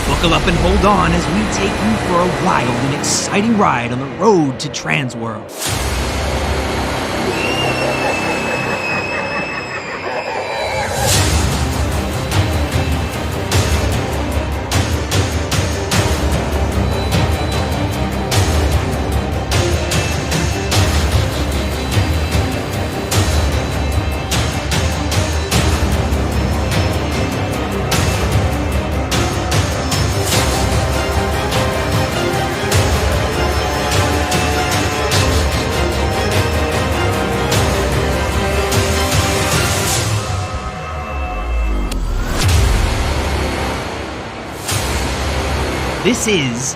Buckle up and hold on as we take you for a wild and exciting ride on the road to TransWorld. This is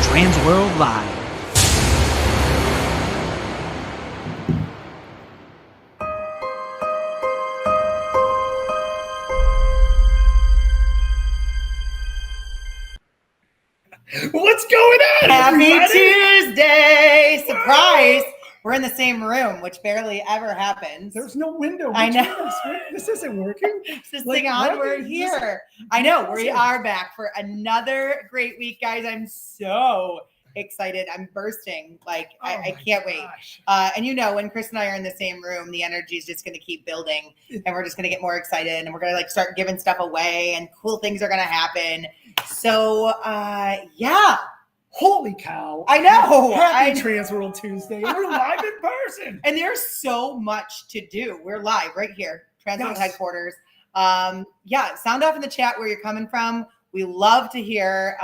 TransWorld Live. What's going on? Happy everybody? Tuesday! Surprise! We're in the same room, which barely ever happens. There's no window. I know. between us. This isn't working. This Like, thing on, what we're is here. this? I know, we Awesome. are back for another great week, guys. I'm so excited. I'm bursting. Like, Oh I my can't wait. gosh. And you know, when Chris and I are in the same room, the energy is just going to keep building, and we're just going to get more excited, and we're going to like start giving stuff away, and cool things are going to happen. So, yeah. Holy cow. I know. Happy TransWorld Tuesday. We're live in person. And there's so much to do. We're live right here, TransWorld Yes. headquarters. Yeah, sound off in the chat where you're coming from. We love to hear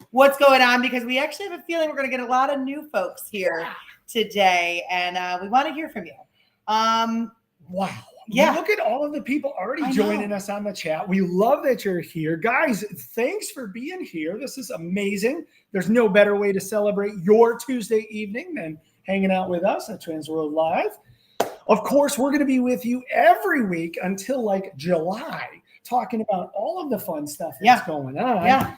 what's going on, because we actually have a feeling we're going to get a lot of new folks here today, and we want to hear from you. Wow. Yeah. Look at all of the people already I joining know. us on the chat. We love that you're here. Guys, thanks for being here. This is amazing. There's no better way to celebrate your Tuesday evening than hanging out with us at TransWorld Live. Of course, we're going to be with you every week until like July, talking about all of the fun stuff that's going on. Yeah.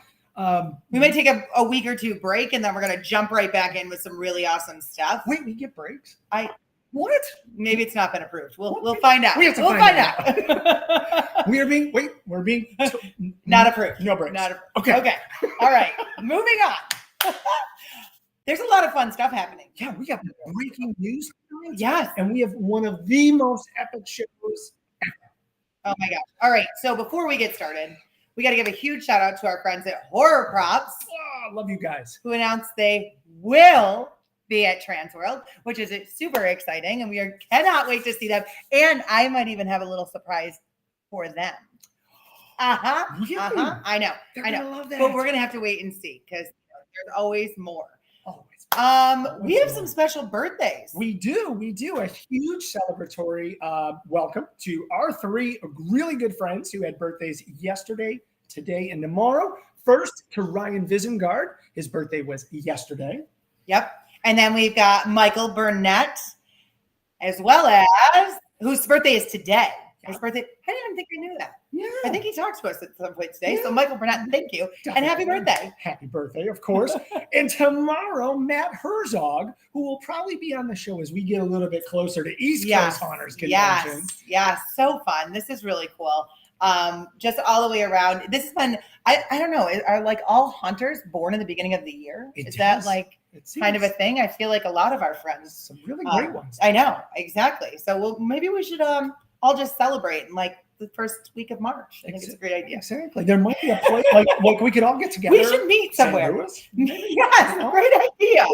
We might take a week or two break, and then we're going to jump right back in with some really awesome stuff. Wait, we get breaks? I- What? Maybe it's not been approved. We'll find out. We have to We'll find find out. We're being Not approved. No breaks. Not approved. Okay. Okay. All right. Moving on. There's a lot of fun stuff happening. Yeah, we got breaking news tonight. Yes. And we have one of the most epic shows. Oh my gosh. All right. So before we get started, we got to give a huge shout out to our friends at Horror Props, Oh, love you guys. who announced they will be at TransWorld, which is super exciting, and we cannot wait to see them. And I might even have a little surprise for them. Really? I know. They're I know. gonna love that. But we're gonna have to wait and see, because there's always more. Always. We have some special birthdays. We do. A huge celebratory welcome to our three really good friends who had birthdays yesterday, today, and tomorrow. First, to Ryan Visengard. His birthday was yesterday. Yep. And then we've got Michael Burnett, as well as whose birthday is today. His birthday. I didn't even think I knew that. Yeah. I think he talked to us at some point today. Yeah. So Michael Burnett, thank you. And happy birthday. Happy birthday, of course. And tomorrow, Matt Herzog, who will probably be on the show as we get a little bit closer to East Coast Honors Convention. Yes. So fun. This is really cool. Just all the way around. This has been, I don't know, are like all hunters born in the beginning of the year? It Is that does. like It seems kind of a thing? I feel like a lot of our friends. some really great ones. I know, exactly. So maybe we should all just celebrate in like the first week of March. I think it's a great idea. Exactly. There might be a place like we could all get together. We should meet St. somewhere. Louis. Yes, great idea.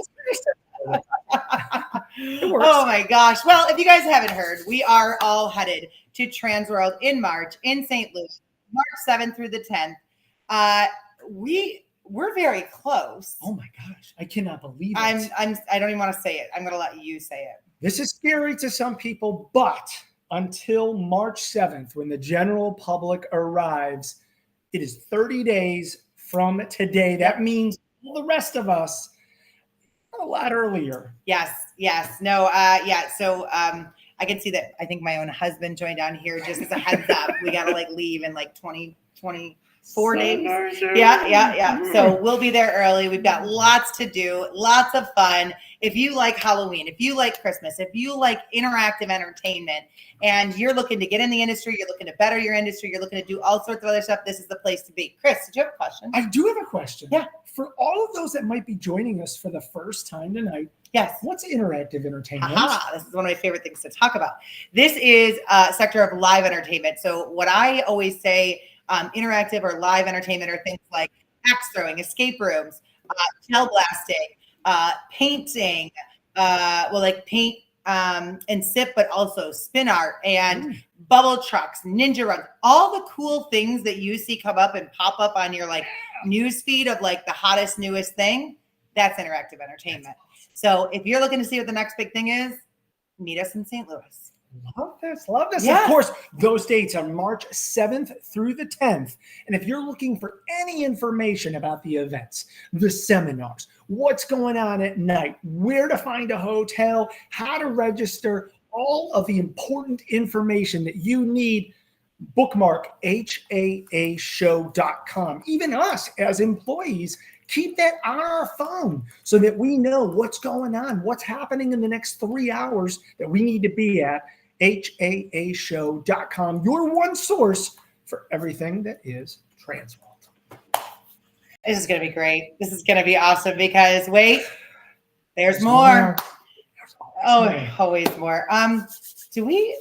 It works. Oh my gosh. Well, if you guys haven't heard, we are all headed to TransWorld in March in St. Louis, March 7th through the 10th. We're very close. Oh my gosh. I cannot believe it. I don't even want to say it. I'm going to let you say it. This is scary to some people, but until March 7th, when the general public arrives, it is 30 days from today. That means all the rest of us a lot earlier. Yes. No, yeah. So I can see that. I think my own husband joined on here just as a heads up. We got to like leave in like 20 24 days. Yeah. So we'll be there early. We've got lots to do, lots of fun. If you like Halloween, if you like Christmas, if you like interactive entertainment, and you're looking to get in the industry, you're looking to better your industry, you're looking to do all sorts of other stuff, this is the place to be. Chris, did you have a question? I do have a question. Yeah. For all of those that might be joining us for the first time tonight, yes. What's interactive entertainment? This is one of my favorite things to talk about. This is a sector of live entertainment. So what I always say, interactive or live entertainment are things like axe throwing, escape rooms, shell blasting, painting, paint and sip, but also spin art and bubble trucks, ninja runs, all the cool things that you see come up and pop up on your news feed of the hottest, newest thing. That's interactive entertainment. So if you're looking to see what the next big thing is, meet us in St. Louis. Love this. Love this. Yes. Of course, those dates are March 7th through the 10th. And if you're looking for any information about the events, the seminars, what's going on at night, where to find a hotel, how to register, all of the important information that you need, bookmark haashow.com. Even us as employees, keep that on our phone so that we know what's going on, what's happening in the next 3 hours that we need to be at haashow.com, your one source for everything that is TransWorld. This is going to be great. This is going to be awesome because there's more. Always more. Do we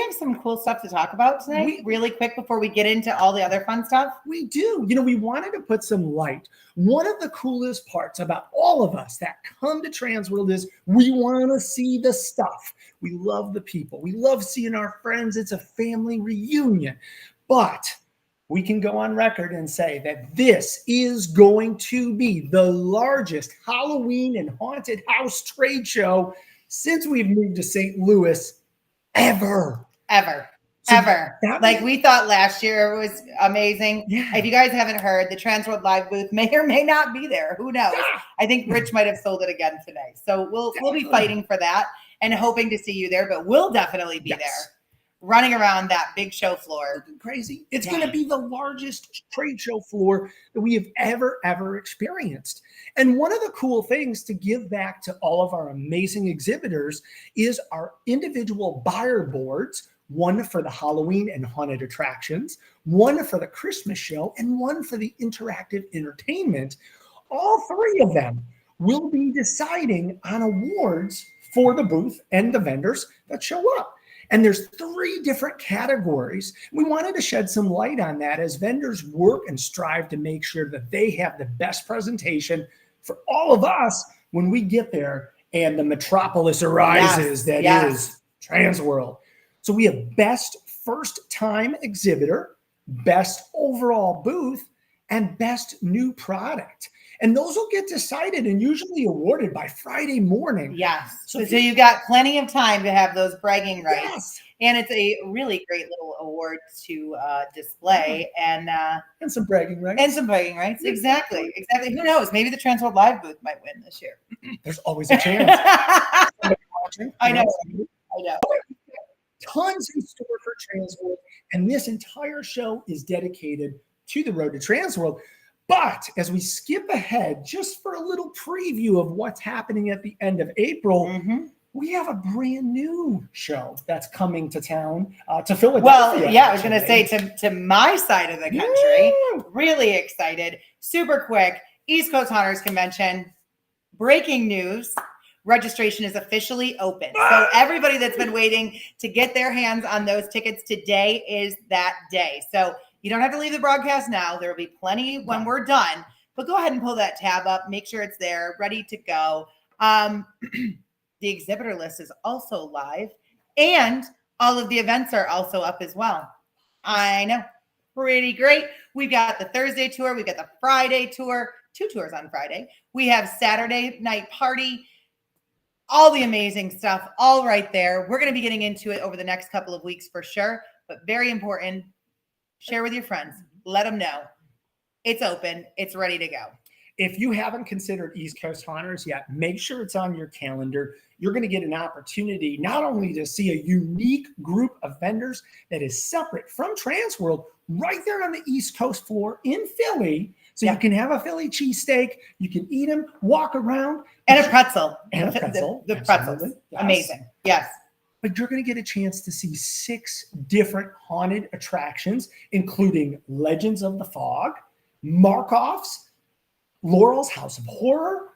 have some cool stuff to talk about tonight really quick before we get into all the other fun stuff? We do. We wanted to put some light. One of the coolest parts about all of us that come to TransWorld is we want to see the stuff. We love the people. We love seeing our friends. It's a family reunion. But we can go on record and say that this is going to be the largest Halloween and haunted house trade show since we've moved to St. Louis ever. We thought last year it was amazing. Yeah. If you guys haven't heard, the TransWorld Live booth may or may not be there. Who knows? Yeah. I think Rich might have sold it again today. So we'll be fighting for that and hoping to see you there, but we'll definitely be there running around that big show floor. Crazy. It's going to be the largest trade show floor that we have ever experienced. And one of the cool things to give back to all of our amazing exhibitors is our individual buyer boards, one for the Halloween and haunted attractions, one for the Christmas show, and one for the interactive entertainment. All three of them will be deciding on awards for the booth and the vendors that show up. And there's 3 different categories. We wanted to shed some light on that as vendors work and strive to make sure that they have the best presentation for all of us when we get there and the metropolis arises that is TransWorld. So we have best first time exhibitor, best overall booth, and best new product. And those will get decided and usually awarded by Friday morning. Yes. So you've got plenty of time to have those bragging rights. Yes. And it's a really great little award to display and some bragging rights. Exactly. Who knows? Maybe the TransWorld Live booth might win this year. There's always a chance. I know. Tons in store for TransWorld. And this entire show is dedicated to the road to TransWorld. But as we skip ahead, just for a little preview of what's happening at the end of April, we have a brand new show that's coming to town, to Philadelphia. Well, I was going to say to my side of the country, really excited, super quick, East Coast Haunters Convention, breaking news. Registration is officially open. So everybody that's been waiting to get their hands on those tickets, today is that day. So you don't have to leave the broadcast now. There will be plenty when we're done, but go ahead and pull that tab up. Make sure it's there, ready to go. The exhibitor list is also live and all of the events are also up as well. I know. Pretty great. We've got the Thursday tour. We've got the Friday tour, 2 tours on Friday. We have Saturday night party, all the amazing stuff, all right there. We're going to be getting into it over the next couple of weeks for sure, but very important. Share with your friends. Let them know. It's open. It's ready to go. If you haven't considered East Coast Haunters yet, make sure it's on your calendar. You're going to get an opportunity not only to see a unique group of vendors that is separate from TransWorld, right there on the East Coast floor in Philly. So you can have a Philly cheesesteak, you can eat them, walk around. And a pretzel. And a pretzel. The pretzels. Yes. Amazing. Yes. But you're going to get a chance to see 6 different haunted attractions, including Legends of the Fog, Markoff's, Laurel's House of Horror,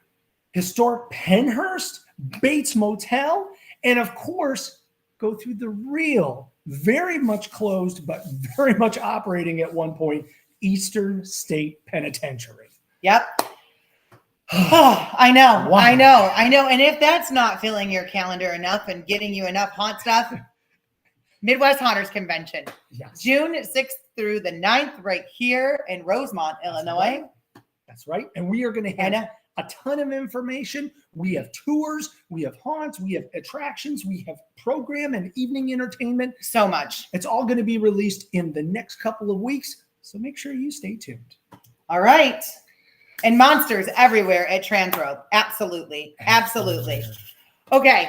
Historic Penhurst, Bates Motel, and of course, go through the real, very much closed, but very much operating at one point, Eastern State Penitentiary. Yep. Oh, I know. Wow. I know. And if that's not filling your calendar enough and getting you enough haunt stuff, Midwest Haunters Convention, Yes. June 6th through the 9th, right here in Rosemont, Illinois. That's right. And we are going to have a ton of information. We have tours, we have haunts, we have attractions, we have program and evening entertainment. So much. It's all going to be released in the next couple of weeks. So make sure you stay tuned. All right. And monsters everywhere at TransWorld. Absolutely. Absolutely. Okay.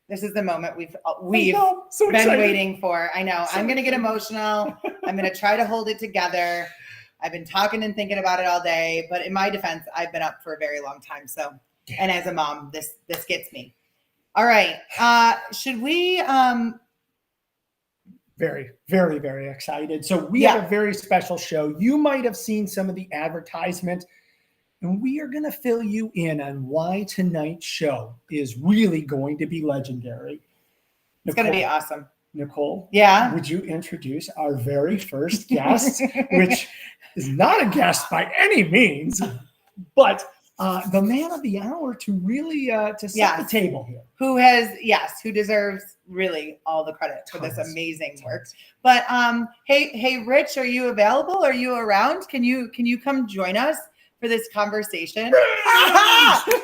This is the moment we've been waiting for. I know. I'm going to get emotional. I'm going to try to hold it together. I've been talking and thinking about it all day, but in my defense, I've been up for a very long time. So, and as a mom, this gets me. All right. Should we, Very, very, very excited. So we have a very special show. You might have seen some of the advertisement, and we are going to fill you in on why tonight's show is really going to be legendary. It's going to be awesome. Nicole, yeah, would you introduce our very first guest, which is not a guest by any means, but the man of the hour to really to set the table here. Who deserves really all the credit for this amazing work. But hey, Rich, are you available? Are you around? Can you come join us for this conversation?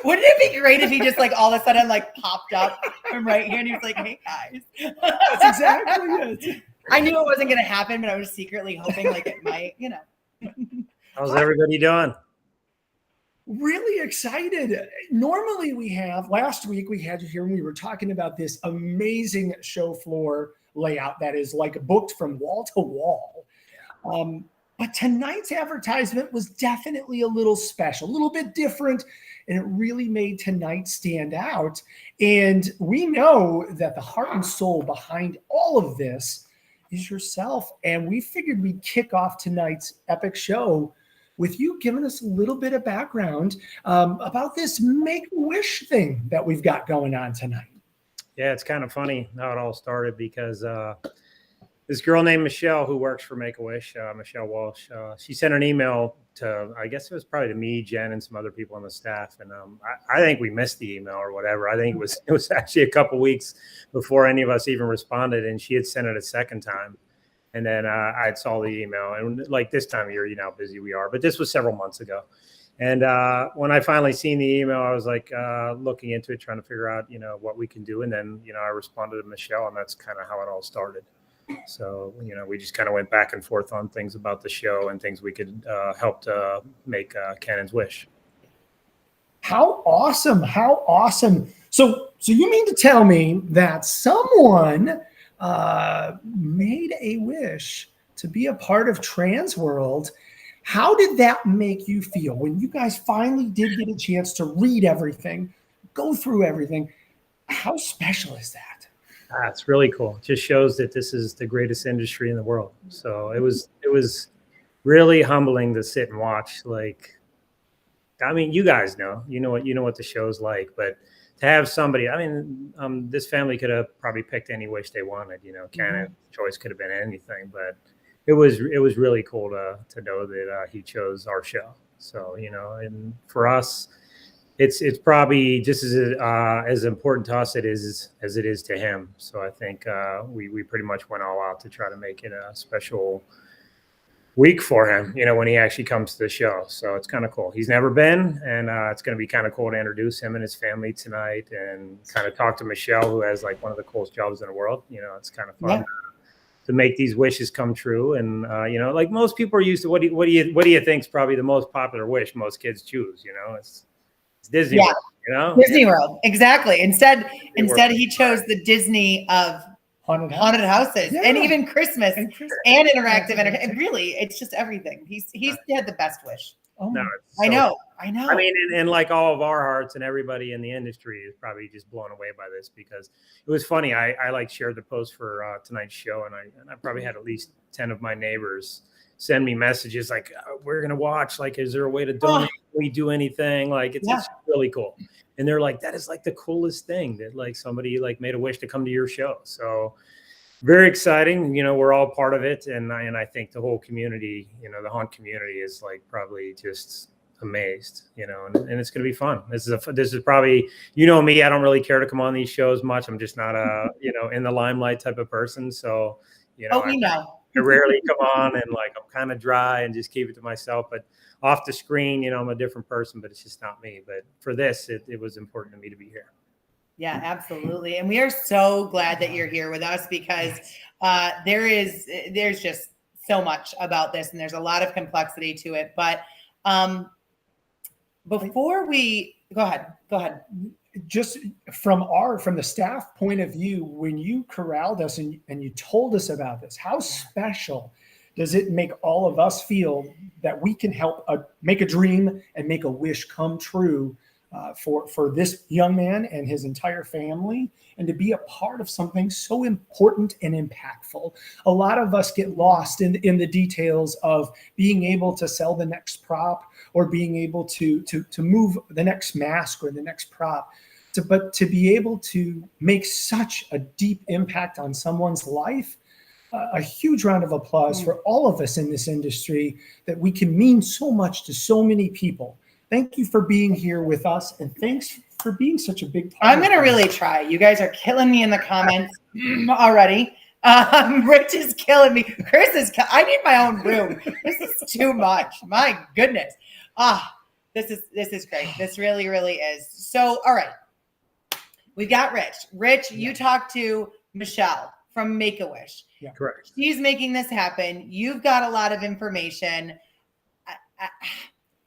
Wouldn't it be great if he just like all of a sudden like popped up from right here and he was like, hey guys. That's exactly it. I knew it wasn't gonna happen, but I was secretly hoping like it might, you know. How's everybody doing? Really excited. Normally last week we had you here and we were talking about this amazing show floor layout that is like booked from wall to wall. But tonight's advertisement was definitely a little special, a little bit different, and it really made tonight stand out. And we know that the heart and soul behind all of this is yourself. And we figured we'd kick off tonight's epic show with you giving us a little bit of background about this Make-A-Wish thing that we've got going on tonight. Yeah, it's kind of funny how it all started because this girl named Michelle who works for Make-A-Wish, Michelle Walsh, she sent an email to, I guess it was probably to me, Jen, and some other people on the staff. And I think we missed the email or whatever. I think it was actually a couple weeks before any of us even responded, and she had sent it a second time. And then I saw the email, and like this time of year, you know how busy we are. But this was several months ago. And when I finally seen the email, I was like looking into it, trying to figure out, what we can do. And then, I responded to Michelle, and that's kind of how it all started. So, we just kind of went back and forth on things about the show and things we could help to make Canon's wish. How awesome. How awesome. So you mean to tell me that someone made a wish to be a part of TransWorld? How did that make you feel when you guys finally did get a chance to read everything, go through everything? How special is that? It's really cool. It just shows that this is the greatest industry in the world. So it was really humbling to sit and watch. Like, I mean, you guys know what the show's like, but to have somebody, this family could have probably picked any wish they wanted. Canon's choice could have been anything, but it was really cool to know that he chose our show. So, and for us, it's probably just as important to us as it is to him. So I think we pretty much went all out to try to make it a special week for him, when he actually comes to the show. So it's kind of cool. He's never been, and it's going to be kind of cool to introduce him and his family tonight and kind of talk to Michelle, who has like one of the coolest jobs in the world. It's kind of fun to make these wishes come true. And, like most people are used to, what do you think is probably the most popular wish most kids choose? It's Disney World, Disney World. Exactly. Instead he chose the Disney of haunted houses, and even Christmas and interactive entertainment. Really, it's just everything. He's had the best wish. Oh, No, I know. I mean, and like all of our hearts and everybody in the industry is probably just blown away by this, because it was funny. I like shared the post for tonight's show, and I probably had at least 10 of my neighbors send me messages like, we're going to watch, like, is there a way to donate? Can we do anything? Like, it's really cool. And they're like, that is like the coolest thing, that like somebody like made a wish to come to your show. So very exciting. You know, we're all part of it. And I think the whole community, you know, the haunt community is like probably just amazed, you know, and it's going to be fun. This is probably, you know me, I don't really care to come on these shows much. I'm just not a, you know, in the limelight type of person. So, you know, I rarely come on, and like, I'm kind of dry and just keep it to myself, but off the screen, you know, I'm a different person, but it's just not me. But for this, it was important to me to be here. Yeah, absolutely. And we are so glad that you're here with us, because there's just so much about this, and there's a lot of complexity to it. But before we go ahead. Just from the staff point of view, when you corralled us and you told us about this, how special does it make all of us feel that we can help make a dream and make a wish come true for this young man and his entire family, and to be a part of something so important and impactful? A lot of us get lost in the details of being able to sell the next prop, or being able to move the next mask or the next prop. But to be able to make such a deep impact on someone's life, a huge round of applause for all of us in this industry, that we can mean so much to so many people. Thank you for being here with us, and thanks for being such a big part. I'm going to really try. You guys are killing me in the comments already. Rich is killing me. Chris is I need my own room. This is too much. My goodness. This is great. This really, really is. So, all right. We've got Rich. Rich, you talked to Michelle from Make-A-Wish. Yeah, correct. She's making this happen. You've got a lot of information.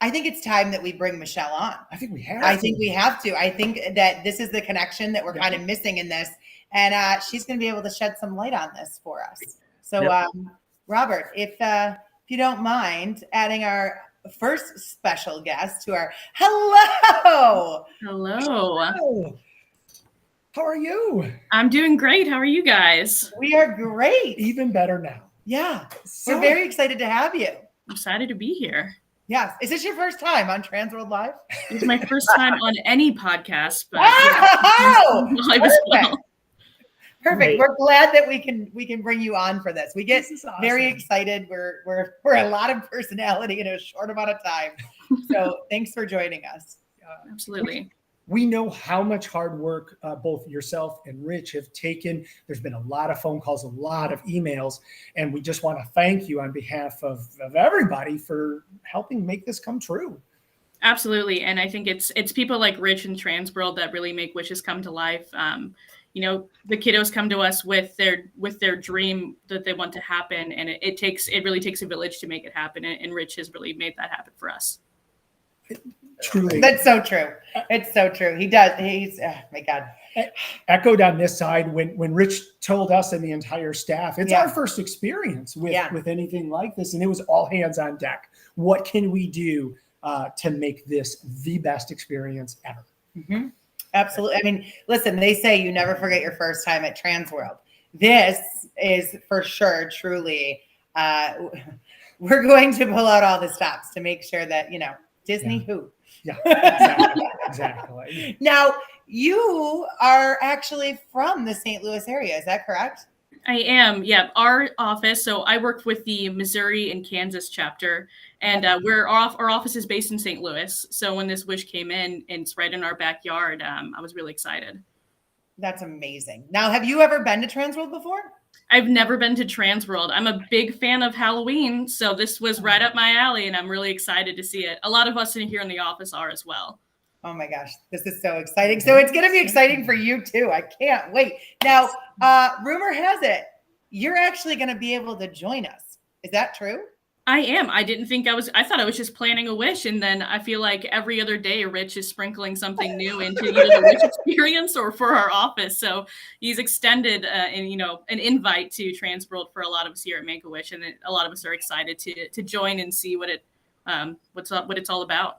I think it's time that we bring Michelle on. I think we have to. I think that this is the connection that we're kind of missing in this. And she's going to be able to shed some light on this for us. So, Robert, if you don't mind adding our first special guest to our Hello. How are you? I'm doing great. How are you guys? We are great. Even better now. Yeah. We're very excited to have you. I'm excited to be here. Yes. Is this your first time on TransWorld Live? It's my first time on any podcast, but live as well. Perfect. We're glad that we can bring you on for this. We get very excited. We're a lot of personality in a short amount of time. So thanks for joining us. Absolutely. We know how much hard work both yourself and Rich have taken. There's been a lot of phone calls, a lot of emails, and we just want to thank you on behalf of everybody for helping make this come true. Absolutely. And I think it's people like Rich and TransWorld that really make wishes come to life. You know, the kiddos come to us with their dream that they want to happen, and it really takes a village to make it happen. And Rich has really made that happen for us. Truly. That's so true. It's so true. He does. He's, oh my God. Echoed on this side, when Rich told us and the entire staff, it's our first experience with anything like this. And it was all hands on deck. What can we do to make this the best experience ever? Mm-hmm. Absolutely. I mean, listen, they say you never forget your first time at TransWorld. This is for sure, truly, we're going to pull out all the stops to make sure that, you know, Disney who? Yeah, exactly. Now, you are actually from the St. Louis area. Is that correct? I am. Yeah. Our office. So I worked with the Missouri and Kansas chapter, and our office is based in St. Louis. So when this wish came in and it's right in our backyard, I was really excited. That's amazing. Now, have you ever been to TransWorld before? I've never been to TransWorld. I'm a big fan of Halloween, so this was right up my alley, and I'm really excited to see it. A lot of us in here in the office are as well. Oh my gosh, this is so exciting. So it's going to be exciting for you too. I can't wait. Now, rumor has it, you're actually going to be able to join us. Is that true? I am. I didn't think I thought I was just planning a wish. And then I feel like every other day, Rich is sprinkling something new into either the wish experience or for our office. So he's extended an invite to TransWorld for a lot of us here at Make-A-Wish. And a lot of us are excited to join and see what it's all about.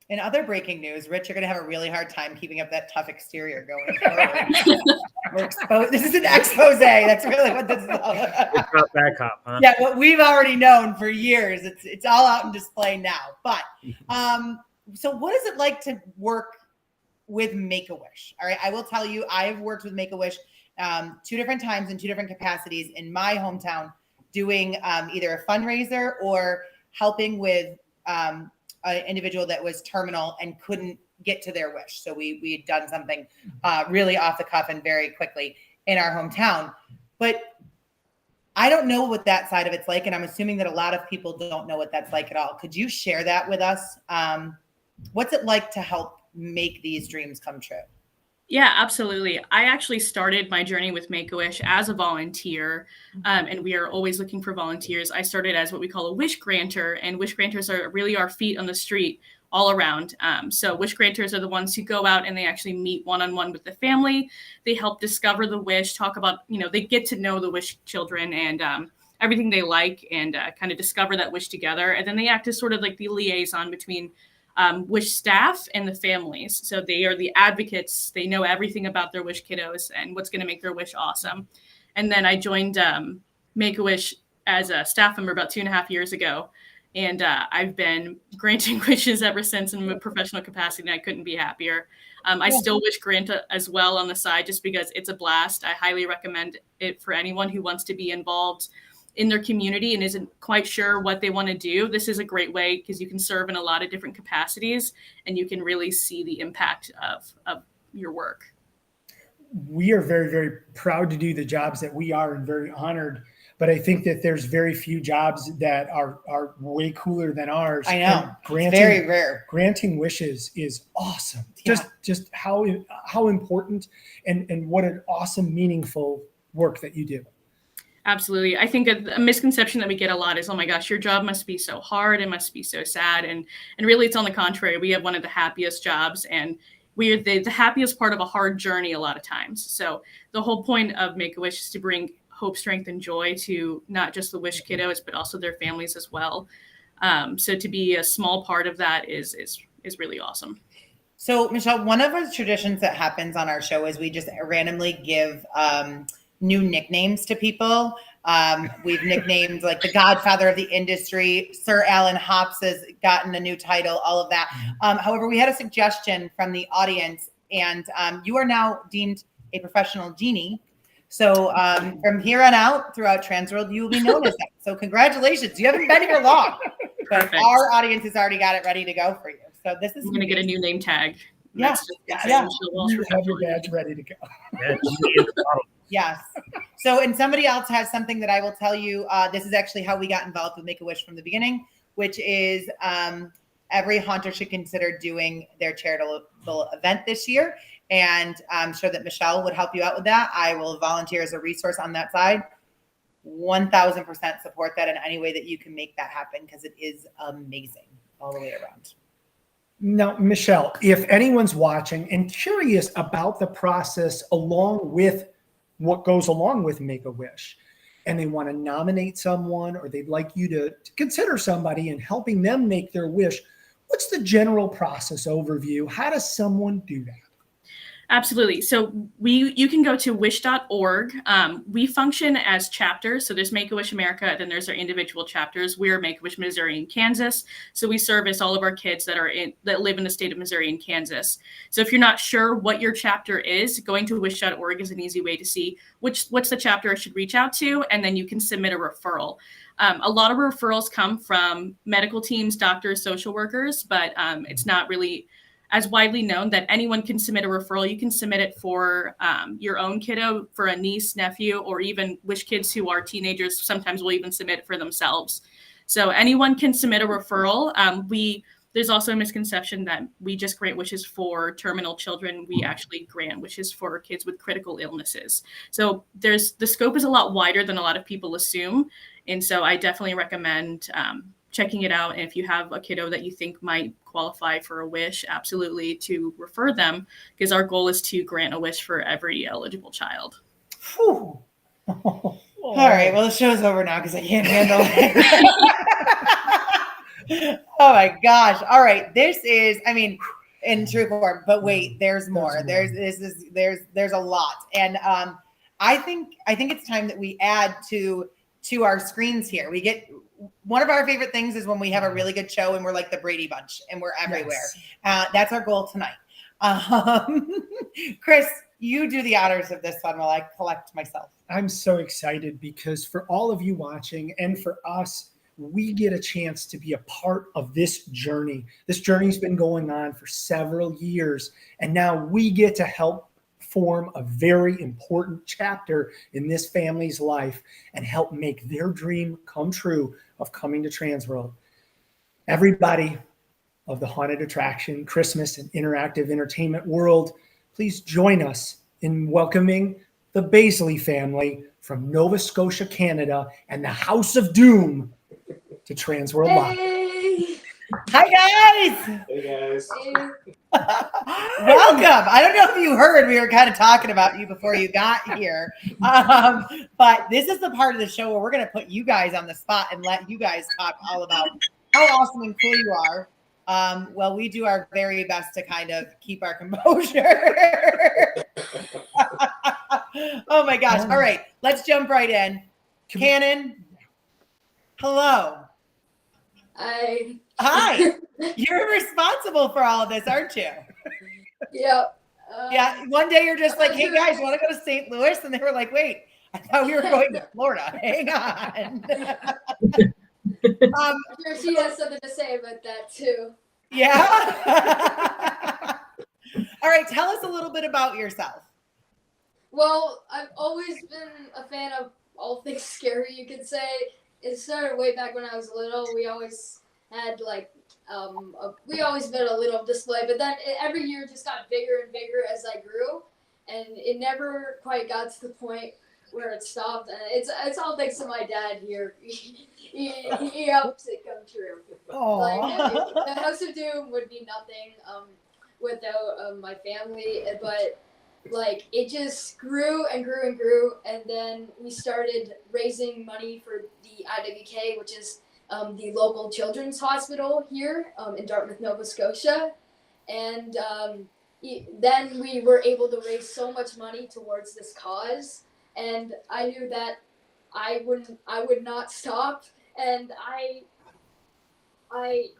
In other breaking news, Rich, you're going to have a really hard time keeping up that tough exterior going forward. This is an expose. That's really what this is all about. It's not that cop, huh? Yeah, what we've already known for years. It's all out in display now. But so what is it like to work with Make-A-Wish? All right, I will tell you, I've worked with Make-A-Wish 2 different times in 2 different capacities in my hometown, doing either a fundraiser or helping with an individual that was terminal and couldn't get to their wish. So we had done something really off the cuff and very quickly in our hometown. But I don't know what that side of it's like. And I'm assuming that a lot of people don't know what that's like at all. Could you share that with us? What's it like to help make these dreams come true? Yeah, absolutely. I actually started my journey with Make-A-Wish as a volunteer, and we are always looking for volunteers. I started as what we call a wish granter, and wish granters are really our feet on the street all around. So wish granters are the ones who go out and they actually meet one-on-one with the family. They help discover the wish, talk about, they get to know the wish children and everything they like and kind of discover that wish together. And then they act as sort of like the liaison between wish staff and the families. So they are the advocates. They know everything about their wish kiddos and what's going to make their wish awesome. And then I joined Make-A-Wish as a staff member about 2.5 years ago. And I've been granting wishes ever since in a professional capacity, and I couldn't be happier. I still wish grant as well on the side just because it's a blast. I highly recommend it for anyone who wants to be involved in their community and isn't quite sure what they want to do. This is a great way because you can serve in a lot of different capacities and you can really see the impact of your work. We are very, very proud to do the jobs that we are and very honored. But I think that there's very few jobs that are way cooler than ours. I know. It's very rare. Granting wishes is awesome. Yeah. Just how important and what an awesome, meaningful work that you do. Absolutely. I think a misconception that we get a lot is, oh my gosh, your job must be so hard. It must be so sad. And really it's on the contrary. We have one of the happiest jobs and we are the happiest part of a hard journey a lot of times. So the whole point of Make-A-Wish is to bring hope, strength, and joy to not just the wish kiddos, but also their families as well. So to be a small part of that is really awesome. So Michelle, one of the traditions that happens on our show is we just randomly give new nicknames to people. We've nicknamed like the godfather of the industry. Sir Alan Hops has gotten a new title, all of that. However, we had a suggestion from the audience and you are now deemed a professional genie. So from here on out throughout TransWorld, you will be known as that. So congratulations. You haven't been here long, but Perfect. Our audience has already got it ready to go for you. So this is I'm going to get a new name tag. Yeah. You have your badge ready to go. Yes. So, and somebody else has something that I will tell you. This is actually how we got involved with Make-A-Wish from the beginning, which is every haunter should consider doing their charitable event this year. And I'm sure that Michelle would help you out with that. I will volunteer as a resource on that side. 1000% support that in any way that you can make that happen because it is amazing all the way around. Now, Michelle, if anyone's watching and curious about the process along with what goes along with Make-A-Wish, and they want to nominate someone or they'd like you to consider somebody and helping them make their wish, what's the general process overview? How does someone do that? Absolutely. So you can go to wish.org. We function as chapters. So there's Make-A-Wish America, then there's our individual chapters. We're Make-A-Wish Missouri and Kansas. So we service all of our kids that live in the state of Missouri and Kansas. So if you're not sure what your chapter is, going to wish.org is an easy way to see what's the chapter I should reach out to, and then you can submit a referral. A lot of referrals come from medical teams, doctors, social workers, but it's not really as widely known that anyone can submit a referral. You can submit it for your own kiddo, for a niece, nephew, or even wish kids who are teenagers sometimes will even submit it for themselves. So anyone can submit a referral. We there's also a misconception that we just grant wishes for terminal children. We actually grant wishes for kids with critical illnesses. So the scope is a lot wider than a lot of people assume. And so I definitely recommend checking it out. And if you have a kiddo that you think might qualify for a wish, absolutely to refer them, because our goal is to grant a wish for every eligible child. Whew. All right. Well, the show's over now because I can't handle it. Oh my gosh. All right. This is, I mean, in true form, but wait, there's more. There's a lot. And I think it's time that we add to our screens here. We get, one of our favorite things is when we have a really good show and we're like the Brady Bunch and we're everywhere. Yes. That's our goal tonight. Chris, you do the honors of this one while I collect myself. I'm so excited because for all of you watching and for us, we get a chance to be a part of this journey. This journey's been going on for several years, and now we get to help form a very important chapter in this family's life and help make their dream come true of coming to TransWorld. Everybody of the haunted attraction, Christmas, and interactive entertainment world, please join us in welcoming the Basley family from Nova Scotia, Canada, and the House of Doom to TransWorld Live. Hi, guys. Hey, guys. Welcome. I don't know if you heard, we were kind of talking about you before you got here. But this is the part of the show where we're going to put you guys on the spot and let you guys talk all about how awesome and cool you are. Well, we do our very best to kind of keep our composure. Oh my gosh. All right, let's jump right in. Canon, hello. Hi. You're responsible for all of this, aren't you? Yep. Yeah. One day you're just like, hey guys, want to go to St. Louis? And they were like, wait, I thought we were going to Florida. Hang on. I'm sure she has something to say about that too. Yeah. All right. Tell us a little bit about yourself. Well, I've always been a fan of all things scary, you could say. It started way back when I was little. We always had we always been a little display, but then every year just got bigger and bigger as I grew, and it never quite got to the point where it stopped. And it's all thanks to my dad here. He helps it come true. Like, the House of Doom would be nothing without my family, but like it just grew and grew and grew, and then we started raising money for the IWK, which is the local children's hospital here in Dartmouth, Nova Scotia, and then we were able to raise so much money towards this cause, and I knew that I would not stop, and I've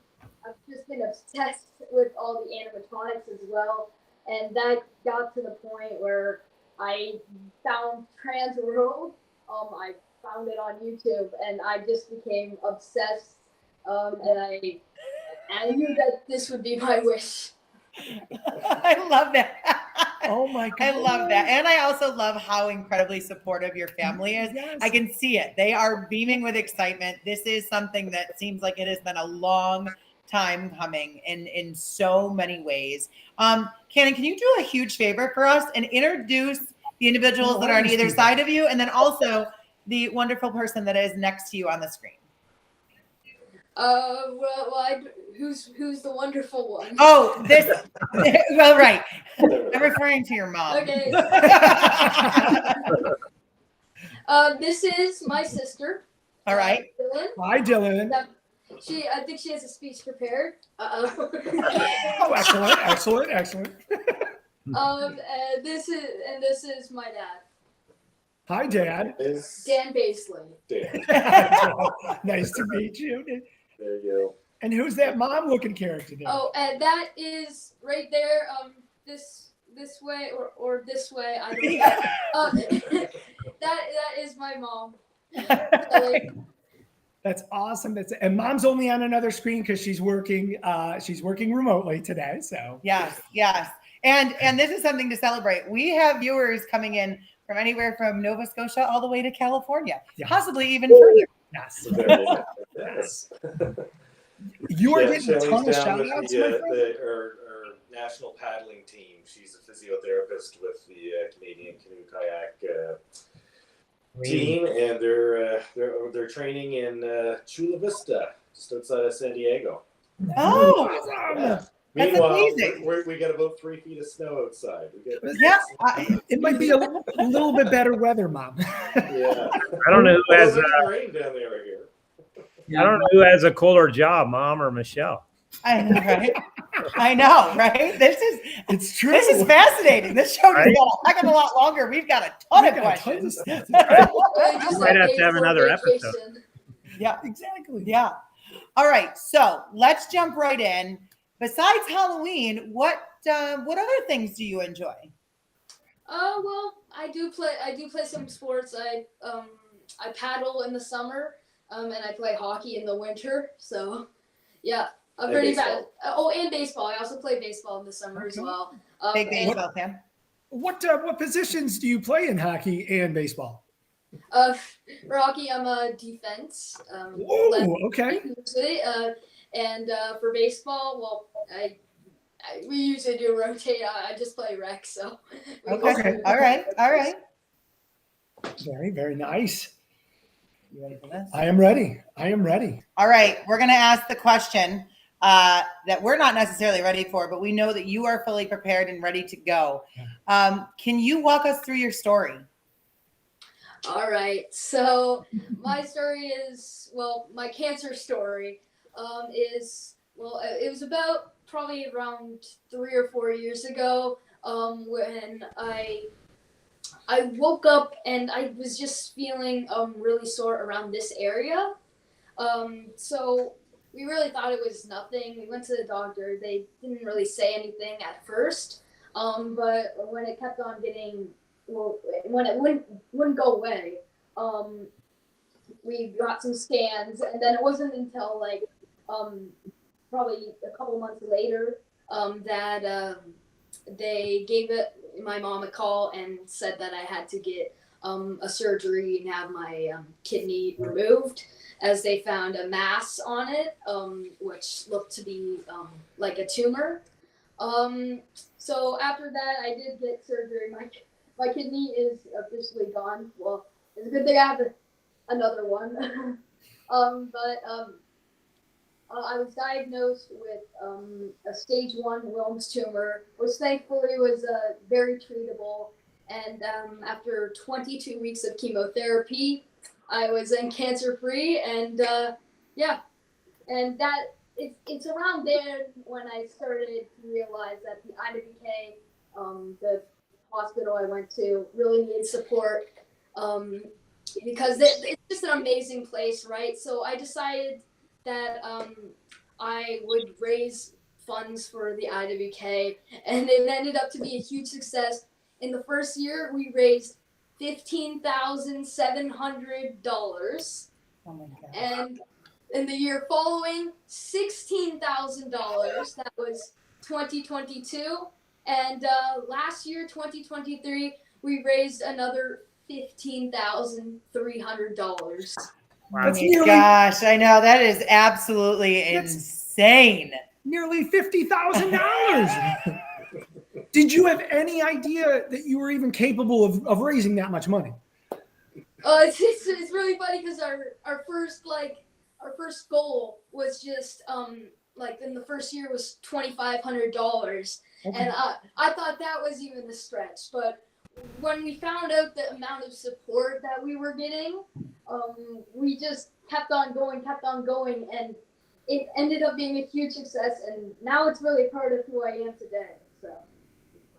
just been obsessed with all the animatronics as well. And that got to the point where I found TransWorld. I found it on YouTube, and I just became obsessed. And I knew that this would be my wish. I love that. Oh my God. I love that. And I also love how incredibly supportive your family is. Yes. I can see it. They are beaming with excitement. This is something that seems like it has been a long time coming in so many ways. Canon, can you do a huge favor for us and introduce the individuals that are on either side of you, and then also the wonderful person that is next to you on the screen? Who's the wonderful one? Oh, this. Well, right. I'm referring to your mom. Okay. This is my sister. All right. Dylan. Hi, Dylan. I think she has a speech prepared. Oh, excellent. This is my dad. Hi, Dad. Dan Basley. Dan. Nice to meet you. There you go. And who's that mom-looking character there? Oh, and that is right there. This way or this way. I don't know. That is my mom. That's awesome. And Mom's only on another screen because she's working remotely today. So yes. And this is something to celebrate. We have viewers coming in from anywhere from Nova Scotia all the way to California, possibly even further. Yes. Yes. You are getting a Shelley's ton of down shout with outs, my friend. our national paddling team. She's a physiotherapist with the Canadian Canoe Kayak team, and they're training in Chula Vista, just outside of San Diego. Oh, Yeah. that's Meanwhile, amazing. we got about 3 feet of snow outside. Yeah, It might be a little bit better weather, Mom. Yeah. I don't know who has rain down there or here. I don't know who has a cooler job, Mom or Michelle. I know, right? I know, right? It's true. This is fascinating. This show can Right? go a heck of a lot longer. We've got a ton of We've got tons of questions. stuff. Just might have to paid have for another vacation. Yeah, Exactly. yeah. All right, so let's jump right in. Besides Halloween, what other things do you enjoy? Well, I do play some sports. I paddle in the summer, and I play hockey in the winter. So, yeah, I'm And pretty baseball. bad. Oh, and baseball. I also play baseball in the summer as Okay. well. Big And, baseball fan. What positions do you play in hockey and baseball? for hockey, I'm a defense. Whoa, okay. Usually, and for baseball, well, we usually do rotate. I just play rec, so. we Okay. just- All right. All right. Very, very nice. You ready for this? I am ready. I am ready. All right. We're going to ask the question that we're not necessarily ready for, but we know that you are fully prepared and ready to go. Can you walk us through your story? All right. So my story is, well, my cancer story it was about probably around 3 or 4 years ago when I woke up and I was just feeling really sore around this area. So we really thought it was nothing. We went to the doctor. They didn't really say anything at first, but when it kept on when it wouldn't go away, we got some scans, and then it wasn't until probably a couple months later that they gave my mom a call and said that I had to get a surgery and have my kidney removed, as they found a mass on it, which looked to be like a tumor. So after that, I did get surgery. My kidney is officially gone. Well, it's a good thing I have another one. I was diagnosed with a stage 1 Wilms tumor, which thankfully was very treatable. And after 22 weeks of chemotherapy, I was cancer-free. And and that it's around there when I started to realize that the IWK, the hospital I went to, really needed support because it's just an amazing place, right? So I decided that I would raise funds for the IWK, and it ended up to be a huge success. In the first year, we raised $15,700, Oh my God. and in the year following, $16,000. That was 2022, and last year, 2023, we raised another $15,300. Oh That's my nearly- gosh, I know that is absolutely That's- insane. Nearly $50,000. Did you have any idea that you were even capable of raising that much money? It's really funny because our first goal was just in the first year was $2,500, and I thought that was even a stretch. But when we found out the amount of support that we were getting, we just kept on going, and it ended up being a huge success. And now it's really part of who I am today. So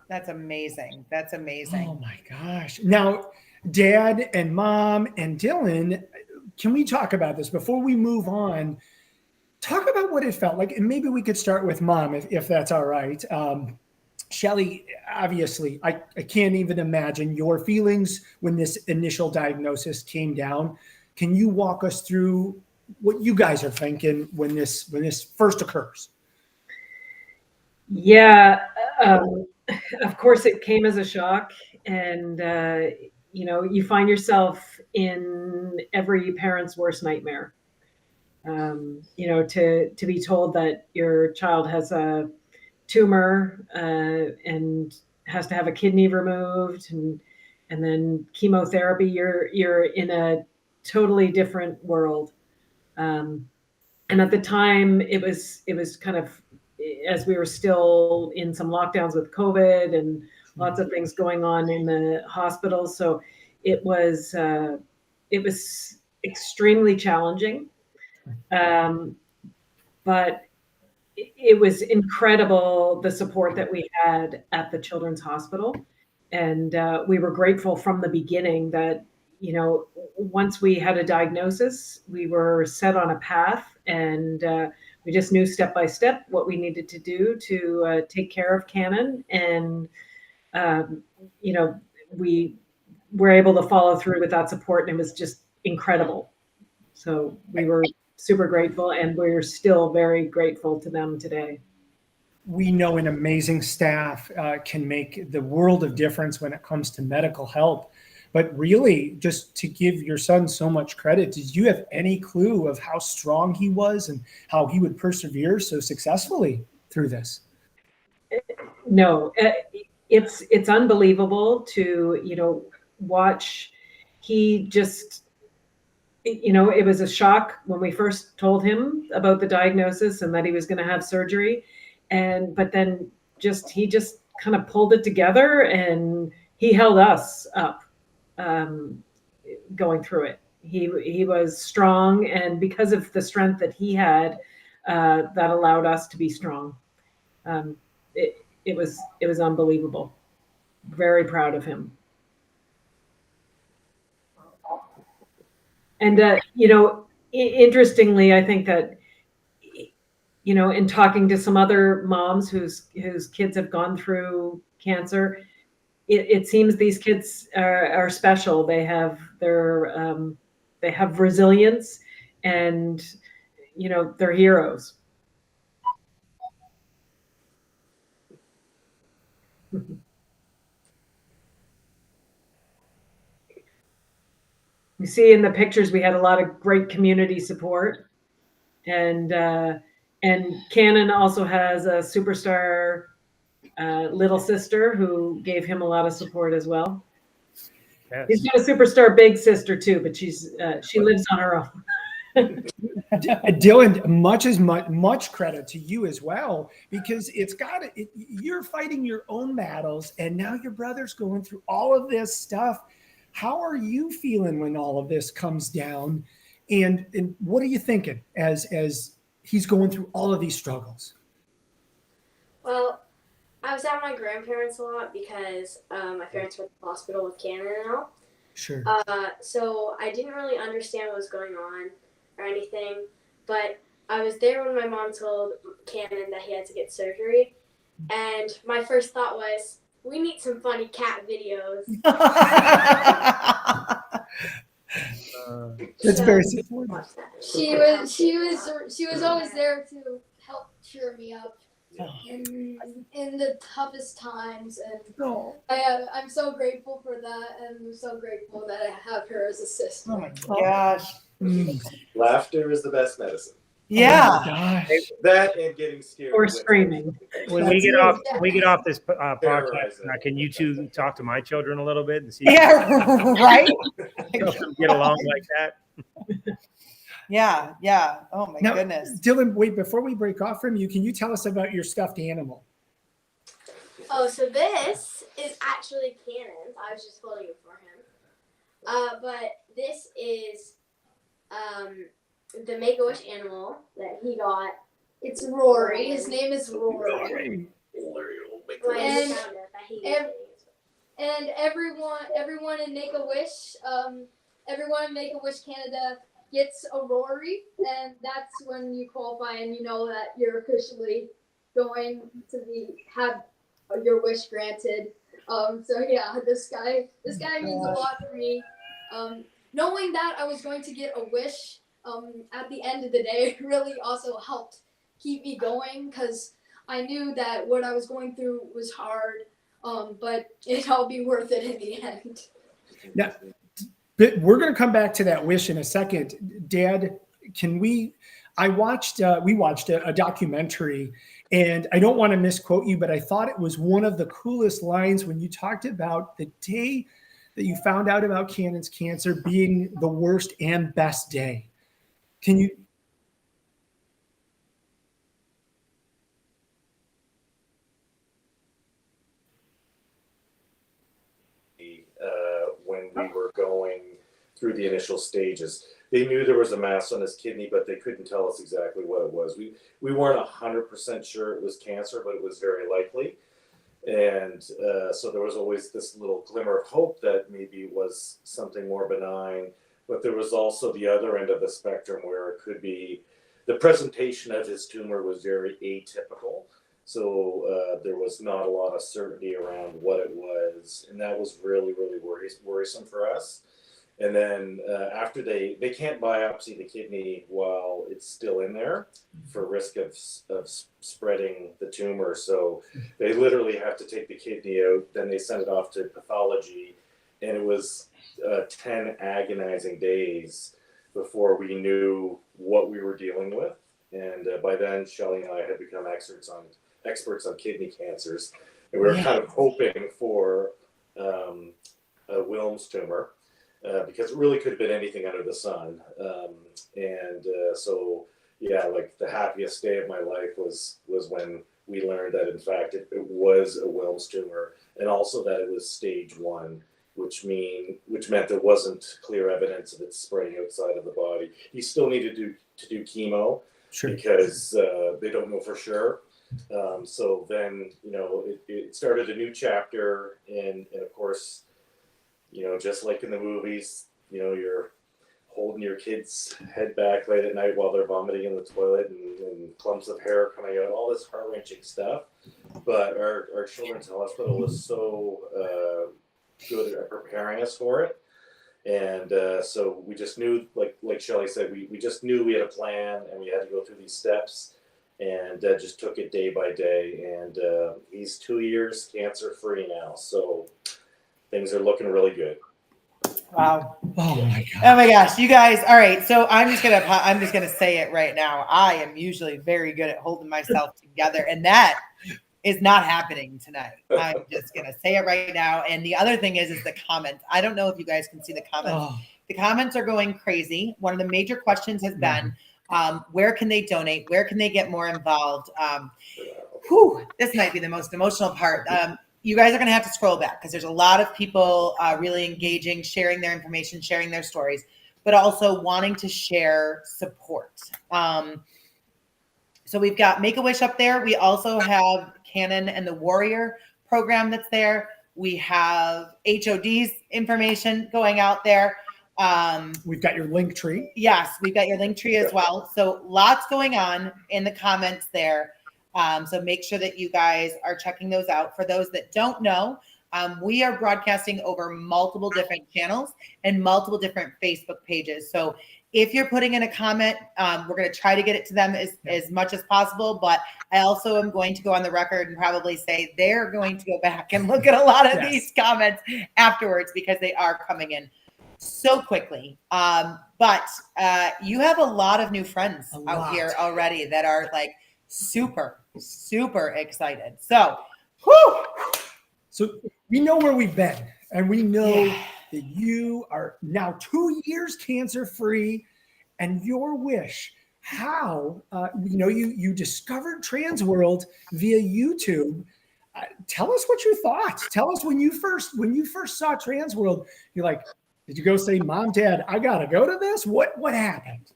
That's amazing. That's amazing. Oh my gosh. Now, Dad and Mom and Dylan, can we talk about this before we move on? Talk about what it felt like, and maybe we could start with Mom, if that's all right. Shelley, obviously, I can't even imagine your feelings when this initial diagnosis came down. Can you walk us through what you guys are thinking when this first occurs? Yeah, of course it came as a shock, and you find yourself in every parent's worst nightmare. You know, to be told that your child has a tumor and has to have a kidney removed and then chemotherapy, you're in a totally different world. And at the time, it was kind of, as we were still in some lockdowns with COVID and lots of things going on in the hospital. So it was extremely challenging. But it was incredible, the support that we had at the Children's Hospital. And we were grateful from the beginning that, you know, once we had a diagnosis, we were set on a path, and we just knew step by step what we needed to do to take care of Canon. And, you know, we were able to follow through with that support, and it was just incredible. So we were super grateful, and we're still very grateful to them today. We know an amazing staff can make the world of difference when it comes to medical help. But really, just to give your son so much credit, did you have any clue of how strong he was and how he would persevere so successfully through this? No, it's unbelievable to, you know, watch. He just, you know, it was a shock when we first told him about the diagnosis and that he was going to have surgery. But then he just kind of pulled it together, and he held us up going through it. He was strong, and because of the strength that he had, that allowed us to be strong. It was unbelievable. Very proud of him. And, you know, interestingly, I think that, you know, in talking to some other moms whose kids have gone through cancer, it seems these kids are special. They have resilience, and, you know, they're heroes. You see in the pictures, we had a lot of great community support, and Canon also has a superstar little sister who gave him a lot of support as well. Yes. He's got a superstar big sister too, but she lives on her own. Dylan, much credit to you as well, because you're fighting your own battles, and now your brother's going through all of this stuff. How are you feeling when all of this comes down, and what are you thinking as he's going through all of these struggles? Well, I was at my grandparents a lot because my parents were at the hospital with Canon and all. Sure. So I didn't really understand what was going on or anything, but I was there when my mom told Canon that he had to get surgery, and my first thought was, we need some funny cat videos. That's very supportive. She was always there to help cheer me up in the toughest times, and I'm so grateful for that, and I'm so grateful that I have her as a sister. Oh my gosh. Laughter is the best medicine. Yeah. Oh my gosh. That and getting scared. Or screaming. When we get off this podcast, can you two talk to my children a little bit and see? Yeah, right. Get along like that. Yeah. Oh my goodness. Dylan, wait, before we break off from you, can you tell us about your stuffed animal? Oh, so this is actually Canon's. I was just holding it for him. But this is the Make-A-Wish animal that he got. It's Rory. His name is Rory. And everyone in Make-A-Wish, everyone in Make-A-Wish Canada gets a Rory, and that's when you qualify and you know that you're officially going to have your wish granted. So yeah, this guy means a lot for me. Knowing that I was going to get a wish at the end of the day really also helped keep me going, because I knew that what I was going through was hard, but it'll all be worth it in the end. Now, we're going to come back to that wish in a second. Dad, we watched a documentary, and I don't want to misquote you, but I thought it was one of the coolest lines when you talked about the day that you found out about Canon's cancer being the worst and best day. Can you? When we were going through the initial stages, they knew there was a mass on his kidney, but they couldn't tell us exactly what it was. We weren't 100% sure it was cancer, but it was very likely. And so there was always this little glimmer of hope that maybe it was something more benign. But there was also the other end of the spectrum where it could be the presentation of his tumor was very atypical. So there was not a lot of certainty around what it was. And that was really, really worrisome for us. And then after they can't biopsy the kidney while it's still in there for risk of spreading the tumor. So they literally have to take the kidney out. Then they send it off to pathology. And it was 10 agonizing days before we knew what we were dealing with. And by then, Shelley and I had become experts on kidney cancers. And we were kind of hoping for a Wilms tumor. Because it really could have been anything under the sun. So, yeah, like the happiest day of my life was when we learned that, in fact, it was a Wilms tumor, and also that it was stage 1, which meant there wasn't clear evidence of it spreading outside of the body. You still needed to do chemo because they don't know for sure. So then, it started a new chapter, and of course, just like in the movies, you're holding your kid's head back late at night while they're vomiting in the toilet and clumps of hair coming out, all this heart-wrenching stuff. But our children's hospital was so good at preparing us for it. And so we just knew, like Shelley said, we just knew we had a plan and we had to go through these steps, and just took it day by day. And he's 2 years cancer-free now. So things are looking really good. Wow. Oh my God. Oh my gosh, you guys. All right. So I'm just gonna say it right now. I am usually very good at holding myself together, and that is not happening tonight. I'm just gonna say it right now. And the other thing is the comments. I don't know if you guys can see the comments. Oh. The comments are going crazy. One of the major questions has been, where can they donate? Where can they get more involved? This might be the most emotional part. You guys are going to have to scroll back because there's a lot of people really engaging, sharing their information, sharing their stories, but also wanting to share support. So we've got Make-A-Wish up there. We also have Canon and the Warrior program that's there. We have HOD's information going out there. We've got your link tree. Yes, we've got your link tree as well. So lots going on in the comments there. So make sure that you guys are checking those out. For those that don't know, we are broadcasting over multiple different channels and multiple different Facebook pages. So if you're putting in a comment, we're going to try to get it to them as much as possible. But I also am going to go on the record and probably say they're going to go back and look at a lot of these comments afterwards because they are coming in so quickly. But you have a lot of new friends out here already that are like super excited. So we know where we've been, and we know that you are now 2 years cancer free, and your wish, how you discovered TransWorld via YouTube. Tell us what you thought. Tell us when you first saw TransWorld, you're like, did you go say, Mom, Dad, I gotta go to this? What happened?